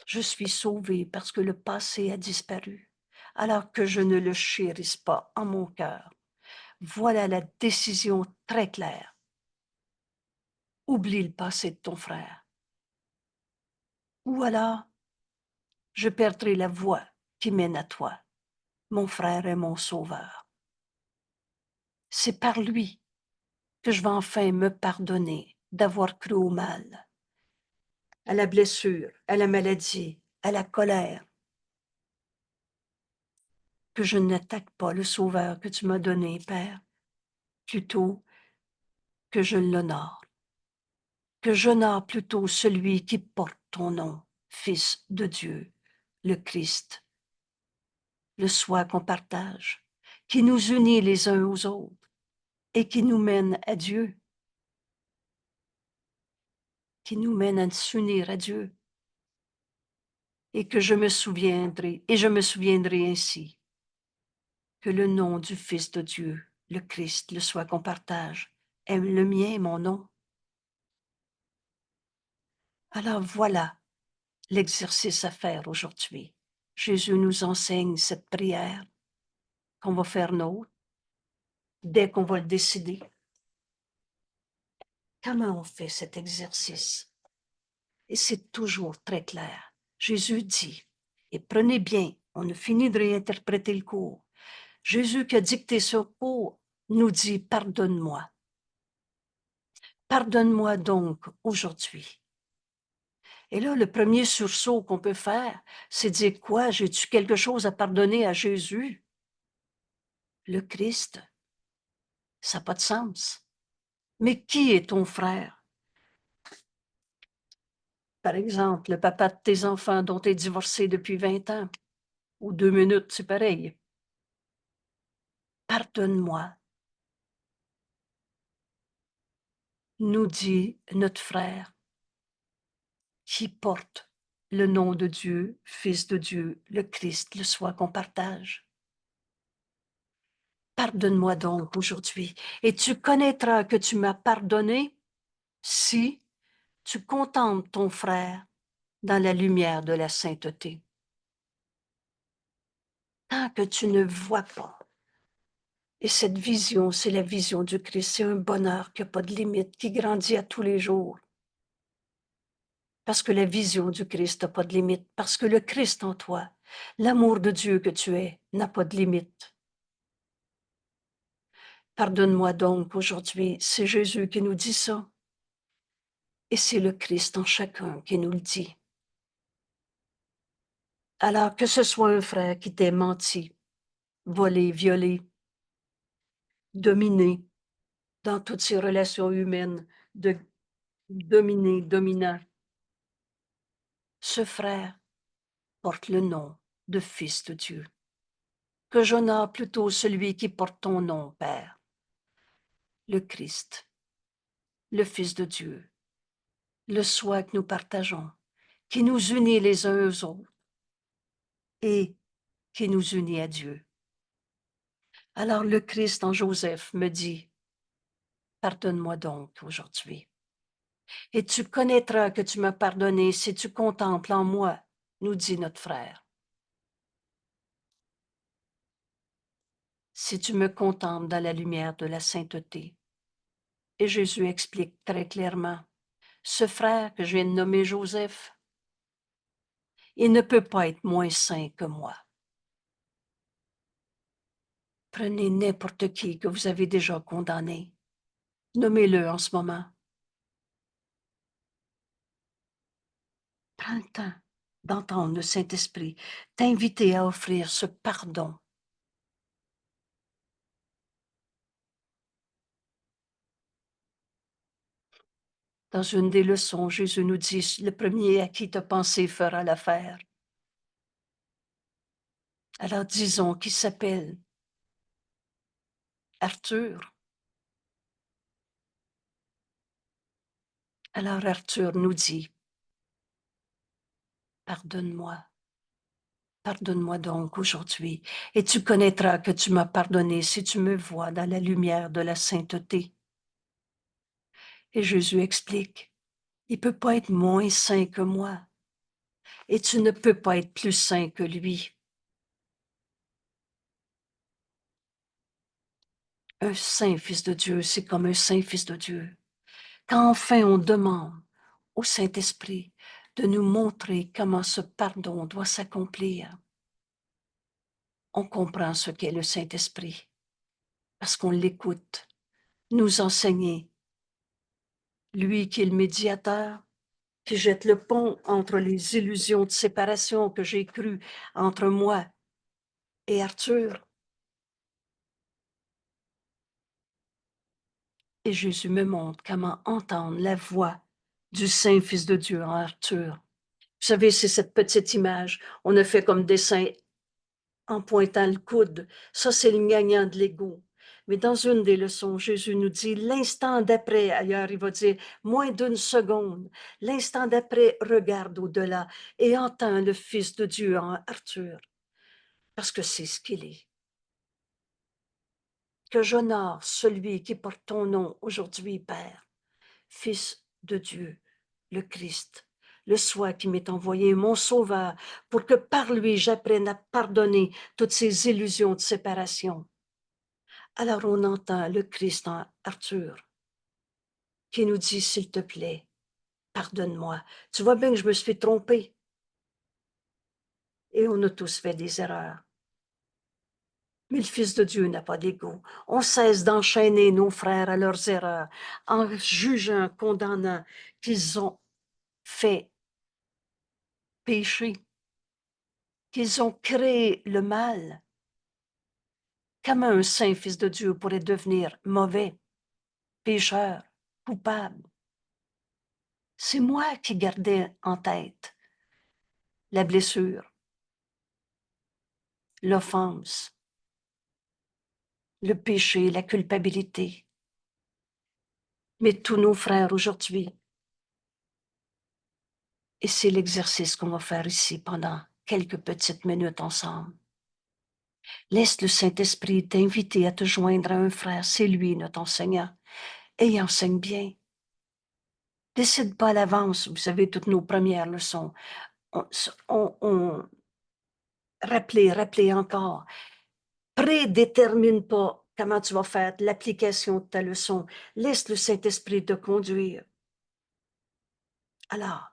Je suis sauvé parce que le passé a disparu, alors que je ne le chérisse pas en mon cœur. Voilà la décision très claire. Oublie le passé de ton frère. Ou alors, je perdrai la voie qui mène à toi. Mon frère est mon sauveur. C'est par lui que je vais enfin me pardonner d'avoir cru au mal, à la blessure, à la maladie, à la colère. que je n'attaque pas le Sauveur que tu m'as donné, Père, plutôt que je l'honore, que j'honore plutôt celui qui porte ton nom, Fils de Dieu, le Christ, le soi qu'on partage, qui nous unit les uns aux autres et qui nous mène à Dieu, qui nous mène à s'unir à Dieu, et que je me souviendrai ainsi que le nom du Fils de Dieu, le Christ, le soi qu'on partage, est le mien, mon nom. Alors voilà l'exercice à faire aujourd'hui. Jésus nous enseigne cette prière qu'on va faire nôtre dès qu'on va le décider. Comment on fait cet exercice? Et c'est toujours très clair. Jésus dit, et prenez bien, on a fini de réinterpréter le cours. Jésus qui a dicté ce cours nous dit, pardonne-moi. Pardonne-moi donc aujourd'hui. Et là, le premier sursaut qu'on peut faire, c'est dire quoi? J'ai-tu quelque chose à pardonner à Jésus? Le Christ? Ça n'a pas de sens. Mais qui est ton frère? Par exemple, le papa de tes enfants dont tu es divorcé depuis 20 ans, ou 2 minutes, c'est pareil. Pardonne-moi, nous dit notre frère, qui porte le nom de Dieu, Fils de Dieu, le Christ, le soi qu'on partage. Pardonne-moi donc aujourd'hui, et tu connaîtras que tu m'as pardonné si tu contemples ton frère dans la lumière de la sainteté. Tant que tu ne vois pas, et cette vision, c'est la vision du Christ, c'est un bonheur qui n'a pas de limite, qui grandit à tous les jours. Parce que la vision du Christ n'a pas de limite, parce que le Christ en toi, l'amour de Dieu que tu es, n'a pas de limite. Pardonne-moi donc aujourd'hui, c'est Jésus qui nous dit ça. Et c'est le Christ en chacun qui nous le dit. Alors que ce soit un frère qui t'ait menti, volé, violé, dominé dans toutes ces relations humaines, de dominer, dominant, ce frère porte le nom de Fils de Dieu. Que j'honore plutôt celui qui porte ton nom, Père, le Christ, le Fils de Dieu, le soi que nous partageons, qui nous unit les uns aux autres et qui nous unit à Dieu. Alors le Christ en Joseph me dit, pardonne-moi donc aujourd'hui. Et tu connaîtras que tu m'as pardonné si tu contemples en moi, nous dit notre frère. Si tu me contemples dans la lumière de la sainteté. Et Jésus explique très clairement, ce frère que je viens de nommer Joseph, il ne peut pas être moins saint que moi. Prenez n'importe qui que vous avez déjà condamné. Nommez-le en ce moment. Prends le temps d'entendre le Saint-Esprit t'inviter à offrir ce pardon. Dans une des leçons, Jésus nous dit, le premier à qui tu as pensé fera l'affaire. Alors disons qu'il s'appelle Arthur. Alors Arthur nous dit, pardonne-moi. Pardonne-moi donc aujourd'hui, et tu connaîtras que tu m'as pardonné si tu me vois dans la lumière de la sainteté. Et Jésus explique, il ne peut pas être moins saint que moi, et tu ne peux pas être plus saint que lui. Un saint fils de Dieu, c'est comme un saint fils de Dieu. Quand enfin on demande au Saint-Esprit de nous montrer comment ce pardon doit s'accomplir, on comprend ce qu'est le Saint-Esprit, parce qu'on l'écoute nous enseigner. Lui qui est le médiateur, qui jette le pont entre les illusions de séparation que j'ai crues entre moi et Arthur. Et Jésus me montre comment entendre la voix du Saint Fils de Dieu en Arthur. Vous savez, c'est cette petite image. On a fait comme dessin en pointant le coude. Ça, c'est le gagnant de l'ego. Mais dans une des leçons, Jésus nous dit, l'instant d'après, ailleurs, il va dire, moins d'une seconde, l'instant d'après, regarde au-delà et entends le Fils de Dieu en Arthur, parce que c'est ce qu'il est. Que j'honore celui qui porte ton nom aujourd'hui, Père, Fils de Dieu, le Christ, le soi qui m'est envoyé, mon Sauveur, pour que par lui j'apprenne à pardonner toutes ces illusions de séparation. Alors on entend le Christ en Arthur qui nous dit, s'il te plaît, pardonne-moi. Tu vois bien que je me suis trompé. Et on a tous fait des erreurs. Mais le Fils de Dieu n'a pas d'ego. On cesse d'enchaîner nos frères à leurs erreurs en jugeant, condamnant qu'ils ont fait pécher, qu'ils ont créé le mal. Comment un saint Fils de Dieu pourrait devenir mauvais, pécheur, coupable? C'est moi qui gardais en tête la blessure, l'offense, le péché, la culpabilité. Mais tous nos frères aujourd'hui, et c'est l'exercice qu'on va faire ici pendant quelques petites minutes ensemble. Laisse le Saint-Esprit t'inviter à te joindre à un frère, c'est lui notre enseignant, et il enseigne bien. Décide pas à l'avance, vous savez, toutes nos premières leçons. Rappelez encore. Prédétermine pas comment tu vas faire l'application de ta leçon. Laisse le Saint-Esprit te conduire. Alors,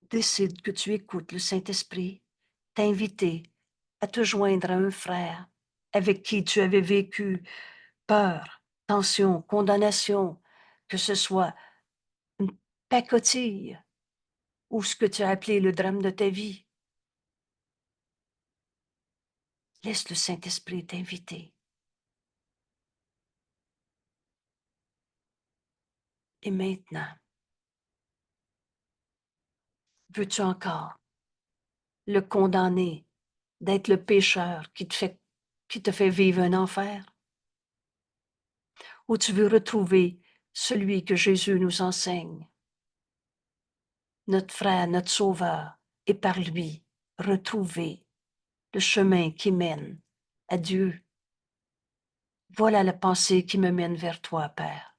décide que tu écoutes le Saint-Esprit t'inviter à te joindre à un frère avec qui tu avais vécu peur, tension, condamnation, que ce soit une pacotille ou ce que tu as appelé le drame de ta vie. Laisse le Saint-Esprit t'inviter. Et maintenant, veux-tu encore le condamner d'être le pécheur qui te fait vivre un enfer? Ou tu veux retrouver celui que Jésus nous enseigne, notre frère, notre sauveur, et par lui retrouver le chemin qui mène à Dieu? Voilà la pensée qui me mène vers toi, Père,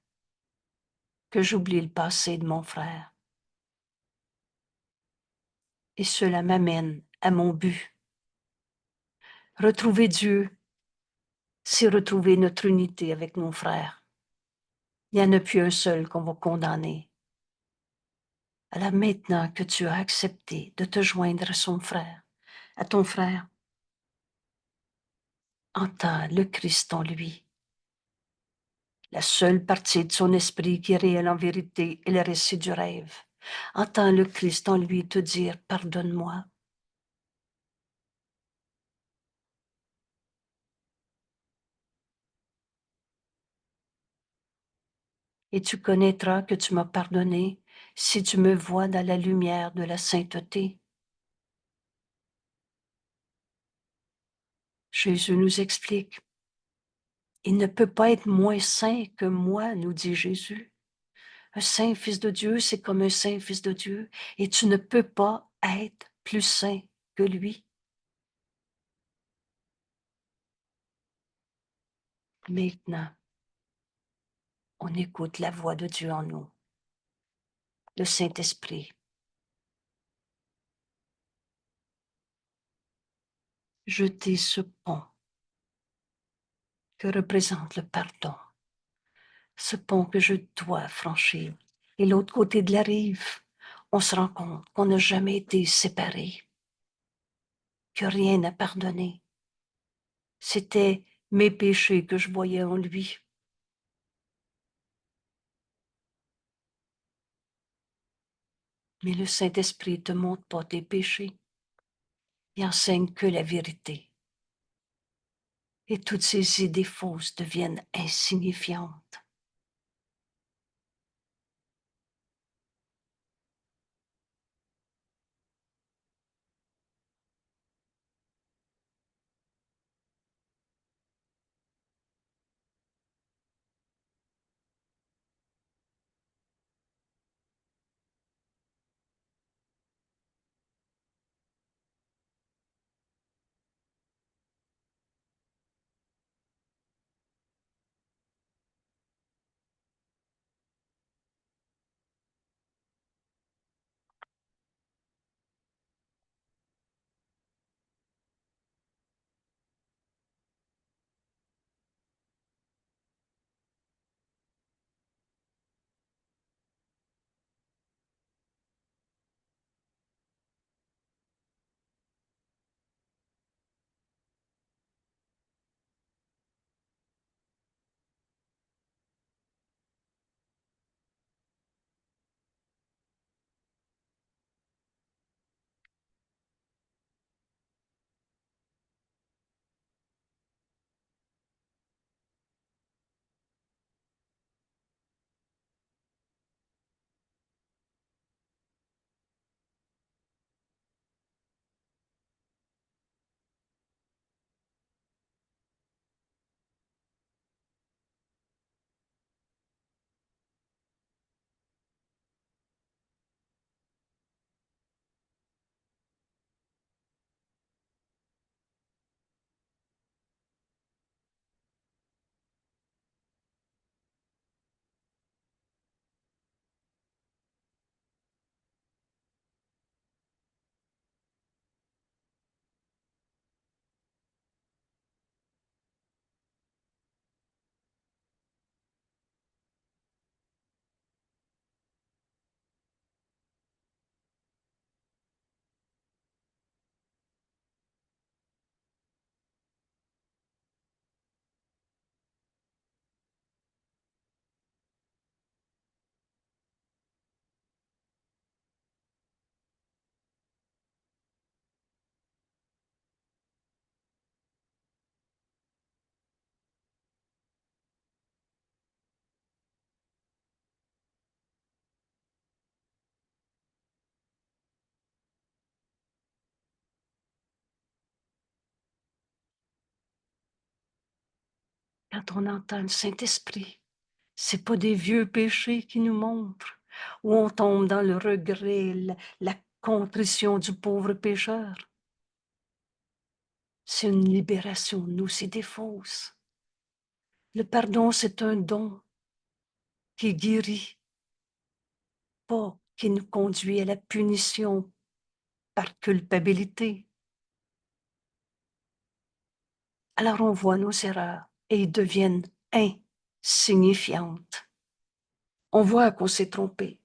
que j'oublie le passé de mon frère. Et cela m'amène à mon but. Retrouver Dieu, c'est retrouver notre unité avec mon frère. Il n'y en a plus un seul qu'on va condamner. Alors maintenant que tu as accepté de te joindre à son frère, à ton frère, entends le Christ en lui. La seule partie de son esprit qui est réelle en vérité est le récit du rêve. Entends le Christ en lui te dire, pardonne-moi. Et tu connaîtras que tu m'as pardonné si tu me vois dans la lumière de la sainteté. Jésus nous explique. Il ne peut pas être moins saint que moi, nous dit Jésus. Un saint fils de Dieu, c'est comme un saint fils de Dieu, et tu ne peux pas être plus saint que lui. Maintenant, on écoute la voix de Dieu en nous, le Saint-Esprit. Jeter ce pont que représente le pardon, ce pont que je dois franchir. Et l'autre côté de la rive, on se rend compte qu'on n'a jamais été séparés, que rien n'a pardonné. C'était mes péchés que je voyais en lui. Mais le Saint-Esprit ne te montre pas tes péchés. et enseigne que la vérité. Et toutes ces idées fausses deviennent insignifiantes. Quand on entend le Saint-Esprit, c'est pas des vieux péchés qui nous montrent, où on tombe dans le regret, la contrition du pauvre pécheur. C'est une libération de nos idées fausses. Le pardon, c'est un don qui guérit, pas qui nous conduit à la punition par culpabilité. Alors on voit nos erreurs et ils deviennent insignifiantes. On voit qu'on s'est trompé,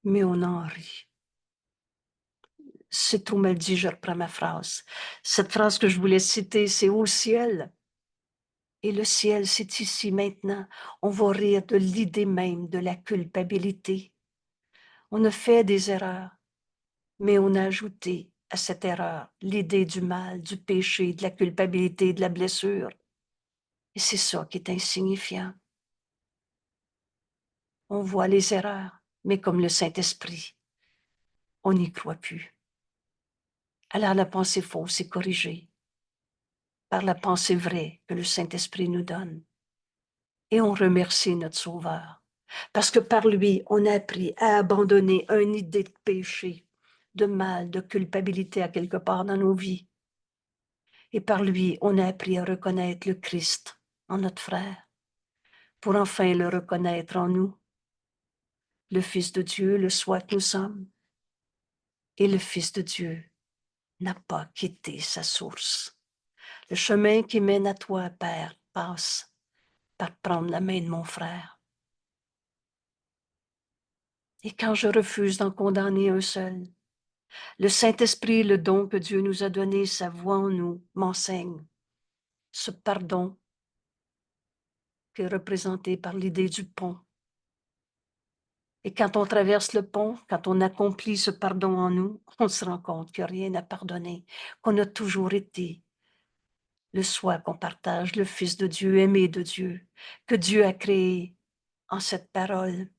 mais on en rit. C'est trop mal dit, je reprends ma phrase. Cette phrase que je voulais citer, c'est au ciel. Et le ciel, c'est ici maintenant. On va rire de l'idée même de la culpabilité. On a fait des erreurs, mais on a ajouté à cette erreur l'idée du mal, du péché, de la culpabilité, de la blessure. Et c'est ça qui est insignifiant. On voit les erreurs, mais comme le Saint-Esprit, on n'y croit plus. Alors la pensée fausse est corrigée par la pensée vraie que le Saint-Esprit nous donne. Et on remercie notre Sauveur, parce que par lui, on a appris à abandonner une idée de péché, de mal, de culpabilité à quelque part dans nos vies. Et par lui, on a appris à reconnaître le Christ en notre frère, pour enfin le reconnaître en nous, le Fils de Dieu, le soi que nous sommes. Et le Fils de Dieu n'a pas quitté sa source. Le chemin qui mène à toi, Père, passe par prendre la main de mon frère. Et quand je refuse d'en condamner un seul, le Saint-Esprit, le don que Dieu nous a donné, sa voix en nous, m'enseigne. Ce pardon qui est représenté par l'idée du pont. Et quand on traverse le pont, quand on accomplit ce pardon en nous, on se rend compte qu'il n'y a rien à pardonner, qu'on a toujours été le soi qu'on partage, le Fils de Dieu, aimé de Dieu, que Dieu a créé en cette parole.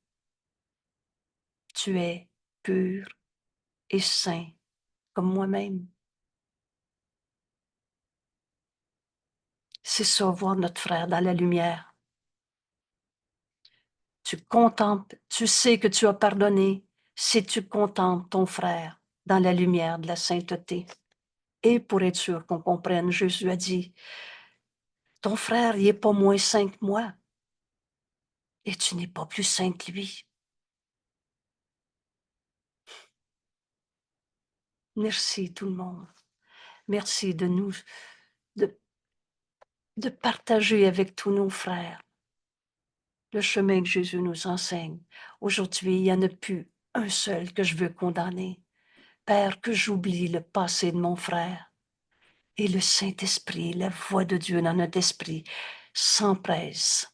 Tu es pur et saint comme moi-même. C'est ça, voir notre frère dans la lumière. Tu contemples, tu sais que tu as pardonné si tu contemples ton frère dans la lumière de la sainteté. Et pour être sûr qu'on comprenne, Jésus a dit, ton frère, il n'est pas moins saint que moi, et tu n'es pas plus saint que lui. Merci tout le monde. Merci de nous, de, de partager avec tous nos frères le chemin que Jésus nous enseigne. Aujourd'hui, il n'y en a plus un seul que je veux condamner. Père, que j'oublie le passé de mon frère. Et le Saint-Esprit, la voix de Dieu dans notre esprit, s'empresse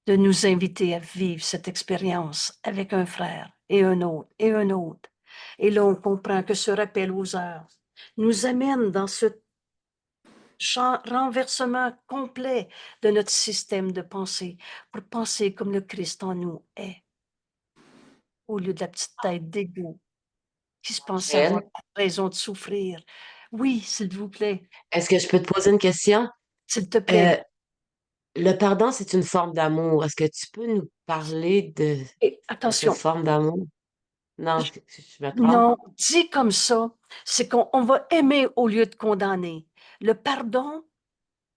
de nous inviter à vivre cette expérience avec un frère et un autre et un autre. Et là, on comprend que ce rappel aux heures nous amène dans ce renversement complet de notre système de pensée pour penser comme le Christ en nous est, au lieu de la petite tête d'égo qui se pense avoir Jen, raison de souffrir. Oui, s'il vous plaît, est-ce que je peux te poser une question? s'il te Euh, plaît. le pardon, c'est une forme d'amour. Est-ce que tu peux nous parler Et de cette attention, forme d'amour? Non, je me trompe? non, dit comme ça, c'est qu'on va aimer au lieu de condamner. Le pardon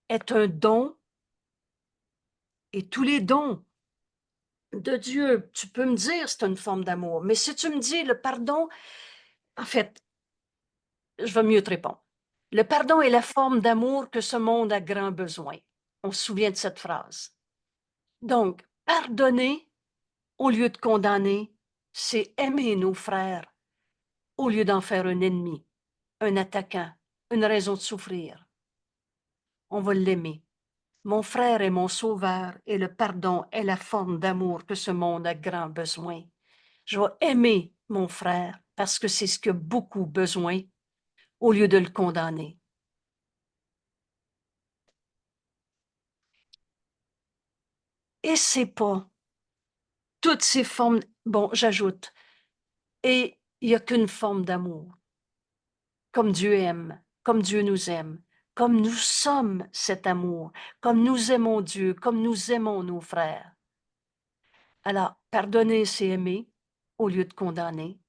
est un don et tous les dons de Dieu, tu peux me dire c'est une forme d'amour, mais si tu me dis le pardon, en fait, je vais mieux te répondre. Le pardon est la forme d'amour que ce monde a grand besoin. On se souvient de cette phrase. Donc, pardonner au lieu de condamner, c'est aimer nos frères au lieu d'en faire un ennemi, un attaquant, une raison de souffrir. On va l'aimer. Mon frère est mon sauveur et le pardon est la forme d'amour que ce monde a grand besoin. Je vais aimer mon frère parce que c'est ce qu'il a beaucoup besoin au lieu de le condamner. Et c'est pas toutes ces formes, bon, j'ajoute, et il n'y a qu'une forme d'amour, comme Dieu aime, comme Dieu nous aime, comme nous sommes cet amour, comme nous aimons Dieu, comme nous aimons nos frères. Alors, pardonner, c'est aimer au lieu de condamner.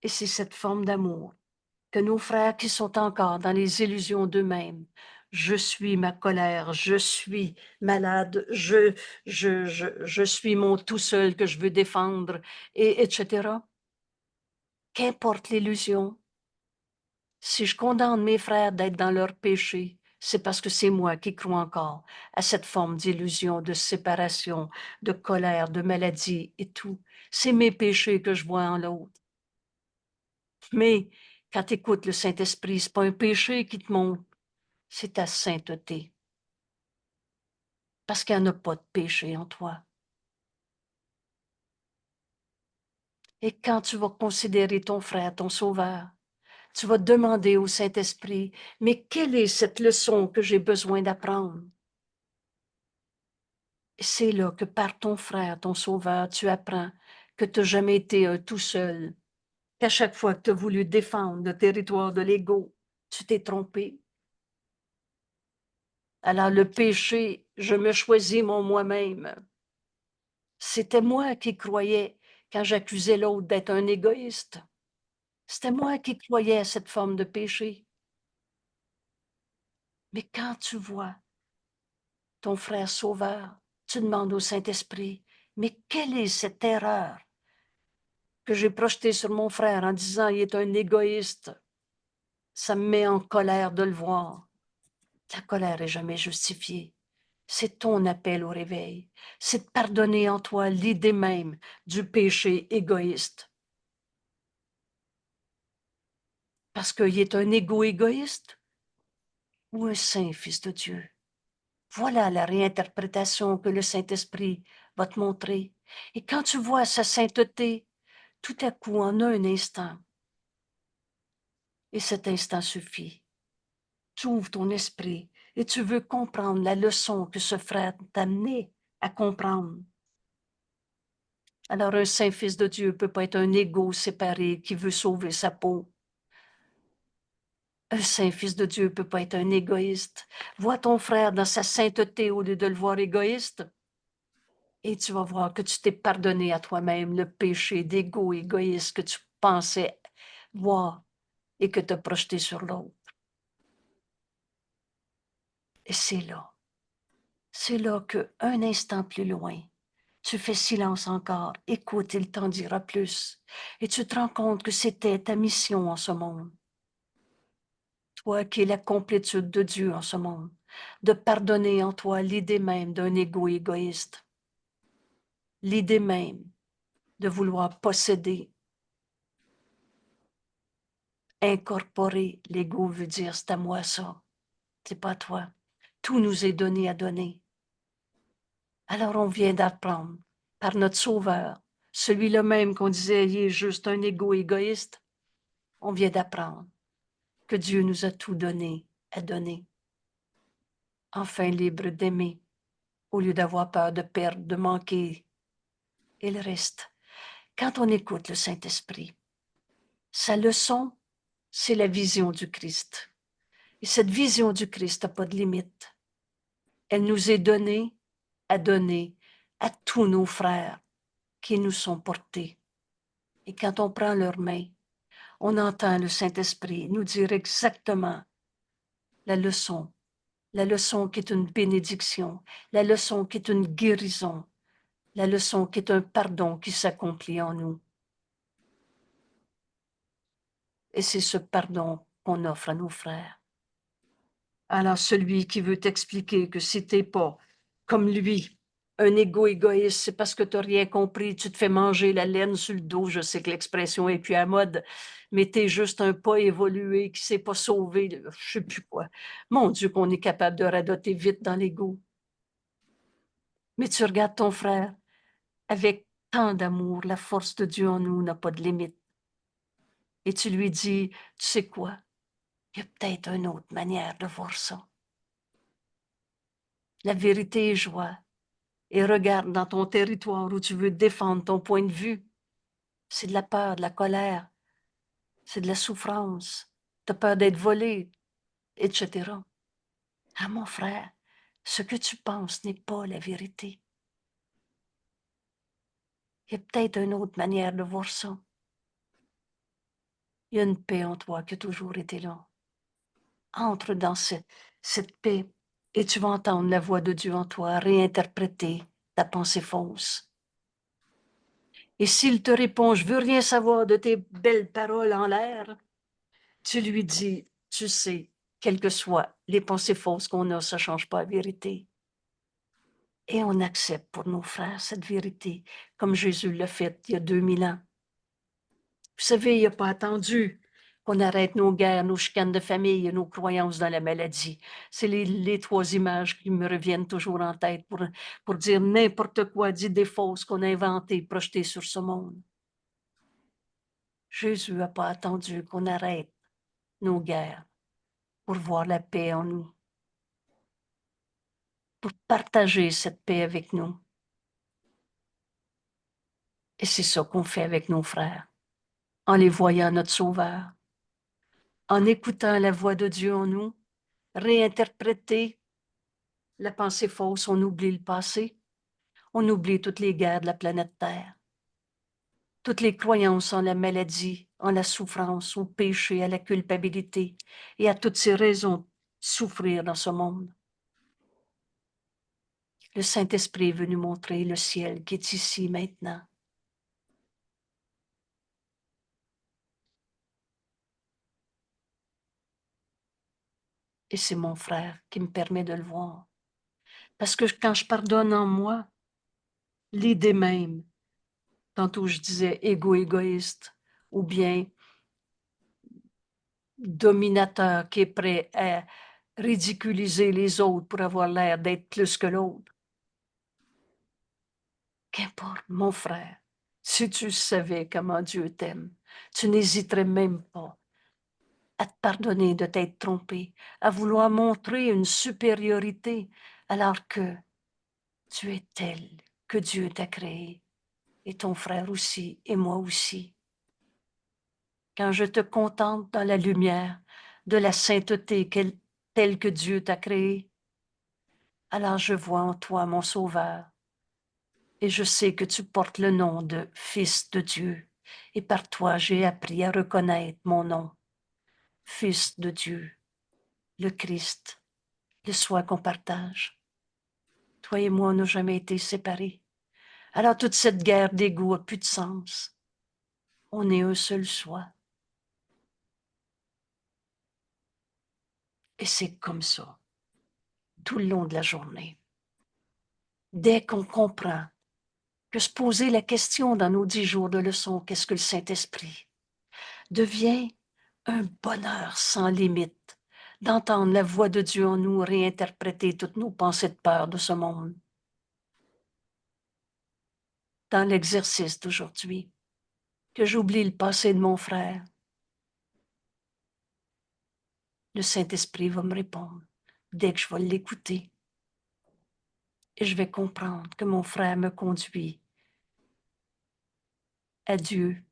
Et c'est cette forme d'amour que nos frères qui sont encore dans les illusions d'eux-mêmes, je suis ma colère, je suis malade, je suis mon tout seul que je veux défendre, et etc. Qu'importe l'illusion, si je condamne mes frères d'être dans leur péché, c'est parce que c'est moi qui crois encore à cette forme d'illusion, de séparation, de colère, de maladie et tout. C'est mes péchés que je vois en l'autre. Mais quand tu écoutes le Saint-Esprit, c'est pas un péché qui te monte, c'est ta sainteté. Parce qu'il n'y en a pas de péché en toi. Et quand tu vas considérer ton frère, ton sauveur, tu vas demander au Saint-Esprit, mais quelle est cette leçon que j'ai besoin d'apprendre? C'est là que par ton frère, ton sauveur, tu apprends que tu n'as jamais été un tout seul, qu'à chaque fois que tu as voulu défendre le territoire de l'ego, tu t'es trompé. Alors le péché, je me choisis moi-même. C'était moi qui croyais quand j'accusais l'autre d'être un égoïste. C'était moi qui croyais à cette forme de péché. Mais quand tu vois ton frère sauveur, tu demandes au Saint-Esprit, mais quelle est cette erreur que j'ai projetée sur mon frère en disant il est un égoïste? Ça me met en colère de le voir. La colère est jamais justifiée. C'est ton appel au réveil. C'est de pardonner en toi l'idée même du péché égoïste. Parce qu'il est un égo égoïste ou un saint fils de Dieu. Voilà la réinterprétation que le Saint-Esprit va te montrer. Et quand tu vois sa sainteté, tout à coup, en un instant, et cet instant suffit, tu ouvres ton esprit et tu veux comprendre la leçon que ce frère t'a amené à comprendre. Alors un saint fils de Dieu ne peut pas être un égo séparé qui veut sauver sa peau. Un saint fils de Dieu ne peut pas être un égoïste. Vois ton frère dans sa sainteté au lieu de le voir égoïste. Et tu vas voir que tu t'es pardonné à toi-même le péché d'égo égoïste que tu pensais voir et que tu as projeté sur l'autre. Et c'est là que un instant plus loin, tu fais silence encore, écoute, il t'en dira plus. Et tu te rends compte que c'était ta mission en ce monde. Toi qui es la complétude de Dieu en ce monde, de pardonner en toi l'idée même d'un égo égoïste, l'idée même de vouloir posséder. Incorporer l'ego veut dire c'est à moi ça, c'est pas à toi. Tout nous est donné à donner. Alors on vient d'apprendre par notre Sauveur, celui-là même qu'on disait il est juste un égo égoïste, on vient d'apprendre que Dieu nous a tout donné à donner. Enfin libre d'aimer, au lieu d'avoir peur de perdre, de manquer. Et le reste, quand on écoute le Saint-Esprit, sa leçon, c'est la vision du Christ. Et cette vision du Christ n'a pas de limite. Elle nous est donnée à donner à tous nos frères qui nous sont portés. Et quand on prend leurs mains, on entend le Saint-Esprit nous dire exactement la leçon qui est une bénédiction, la leçon qui est une guérison, la leçon qui est un pardon qui s'accomplit en nous. Et c'est ce pardon qu'on offre à nos frères. Alors celui qui veut t'expliquer que si t'es pas comme lui, un égo égoïste, c'est parce que tu n'as rien compris, tu te fais manger la laine sur le dos, je sais que l'expression est plus à mode, mais tu es juste un pas évolué qui ne s'est pas sauvé, je ne sais plus quoi. Mon Dieu, qu'on est capable de radoter vite dans l'égo. Mais tu regardes ton frère avec tant d'amour, la force de Dieu en nous n'a pas de limite. Et tu lui dis, tu sais quoi, il y a peut-être une autre manière de voir ça. La vérité est joie. Et regarde dans ton territoire où tu veux défendre ton point de vue. C'est de la peur, de la colère, c'est de la souffrance. Tu as peur d'être volé, etc. Ah, mon frère, ce que tu penses n'est pas la vérité. Il y a peut-être une autre manière de voir ça. Il y a une paix en toi qui a toujours été là. Entre dans cette paix et tu vas entendre la voix de Dieu en toi réinterpréter ta pensée fausse. Et s'il te répond, je veux rien savoir de tes belles paroles en l'air, tu lui dis, tu sais, quelles que soient les pensées fausses qu'on a, ça ne change pas la vérité. Et on accepte pour nos frères cette vérité, comme Jésus l'a fait il y a 2000 ans. Vous savez, il n'a pas attendu qu'on arrête nos guerres, nos chicanes de famille et nos croyances dans la maladie. C'est les trois images qui me reviennent toujours en tête pour dire n'importe quoi d'idées fausses qu'on a inventées, projetées sur ce monde. Jésus n'a pas attendu qu'on arrête nos guerres pour voir la paix en nous, pour partager cette paix avec nous. Et c'est ça qu'on fait avec nos frères, en les voyant notre Sauveur, en écoutant la voix de Dieu en nous, réinterpréter la pensée fausse, on oublie le passé, on oublie toutes les guerres de la planète Terre, toutes les croyances en la maladie, en la souffrance, au péché, à la culpabilité et à toutes ces raisons de souffrir dans ce monde. Le Saint-Esprit est venu montrer le ciel qui est ici maintenant. Et c'est mon frère qui me permet de le voir. Parce que quand je pardonne en moi, l'idée même, tantôt je disais égoïste, ou bien dominateur qui est prêt à ridiculiser les autres pour avoir l'air d'être plus que l'autre. Qu'importe, mon frère, si tu savais comment Dieu t'aime, tu n'hésiterais même pas à te pardonner de t'être trompé, à vouloir montrer une supériorité alors que tu es tel que Dieu t'a créé, et ton frère aussi, et moi aussi. Quand je te contemple dans la lumière de la sainteté telle que Dieu t'a créée, alors je vois en toi mon Sauveur, et je sais que tu portes le nom de Fils de Dieu, et par toi j'ai appris à reconnaître mon nom, Fils de Dieu, le Christ, le soi qu'on partage. Toi et moi, on n'a jamais été séparés. Alors toute cette guerre d'ego n'a plus de sens. On est un seul soi. Et c'est comme ça, tout le long de la journée. Dès qu'on comprend que se poser la question dans nos 10 jours de leçon, qu'est-ce que le Saint-Esprit, devient un bonheur sans limite d'entendre la voix de Dieu en nous réinterpréter toutes nos pensées de peur de ce monde. Dans l'exercice d'aujourd'hui, que j'oublie le passé de mon frère, le Saint-Esprit va me répondre dès que je vais l'écouter. Et je vais comprendre que mon frère me conduit à Dieu,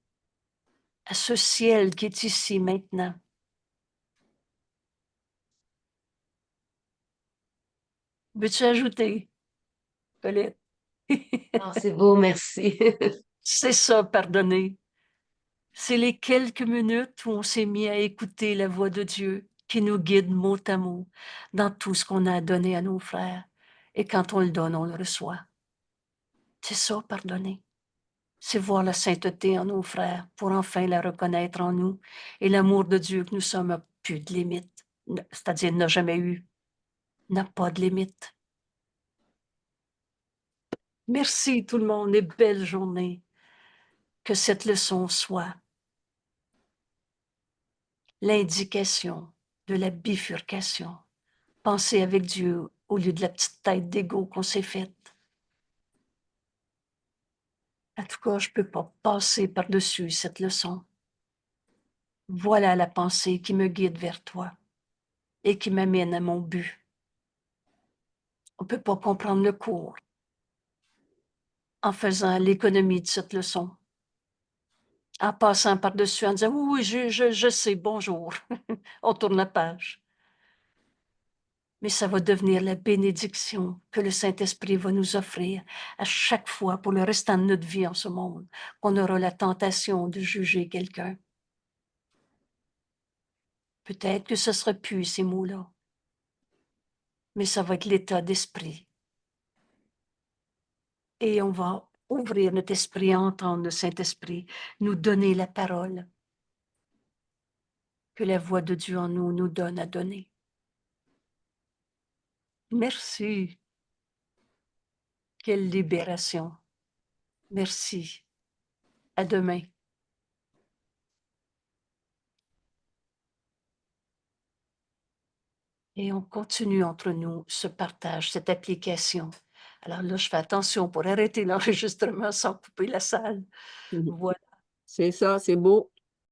à ce ciel qui est ici maintenant. Veux-tu ajouter, Colette? Non, c'est beau, merci. C'est ça, pardonner. C'est les quelques minutes où on s'est mis à écouter la voix de Dieu qui nous guide mot à mot dans tout ce qu'on a donné à nos frères. Et quand on le donne, on le reçoit. C'est ça, pardonner. C'est voir la sainteté en nos frères pour enfin la reconnaître en nous et l'amour de Dieu que nous sommes n'a plus de limite, c'est-à-dire n'a jamais eu, n'a pas de limite. Merci tout le monde et belle journée. Que cette leçon soit l'indication de la bifurcation. Penser avec Dieu au lieu de la petite tête d'égo qu'on s'est faite. En tout cas, je ne peux pas passer par-dessus cette leçon. Voilà la pensée qui me guide vers toi et qui m'amène à mon but. On ne peut pas comprendre le cours en faisant l'économie de cette leçon, en passant par-dessus, en disant oui, je sais, bonjour. On tourne la page. Mais ça va devenir la bénédiction que le Saint-Esprit va nous offrir à chaque fois pour le restant de notre vie en ce monde, qu'on aura la tentation de juger quelqu'un. Peut-être que ce ne sera plus ces mots-là, mais ça va être l'état d'esprit. Et on va ouvrir notre esprit à entendre le Saint-Esprit nous donner la parole que la voix de Dieu en nous nous donne à donner. Merci. Quelle libération. Merci. À demain. Et on continue entre nous ce partage, cette application. Alors là, je fais attention pour arrêter l'enregistrement sans couper la salle. Mhm. Voilà. C'est ça, c'est beau.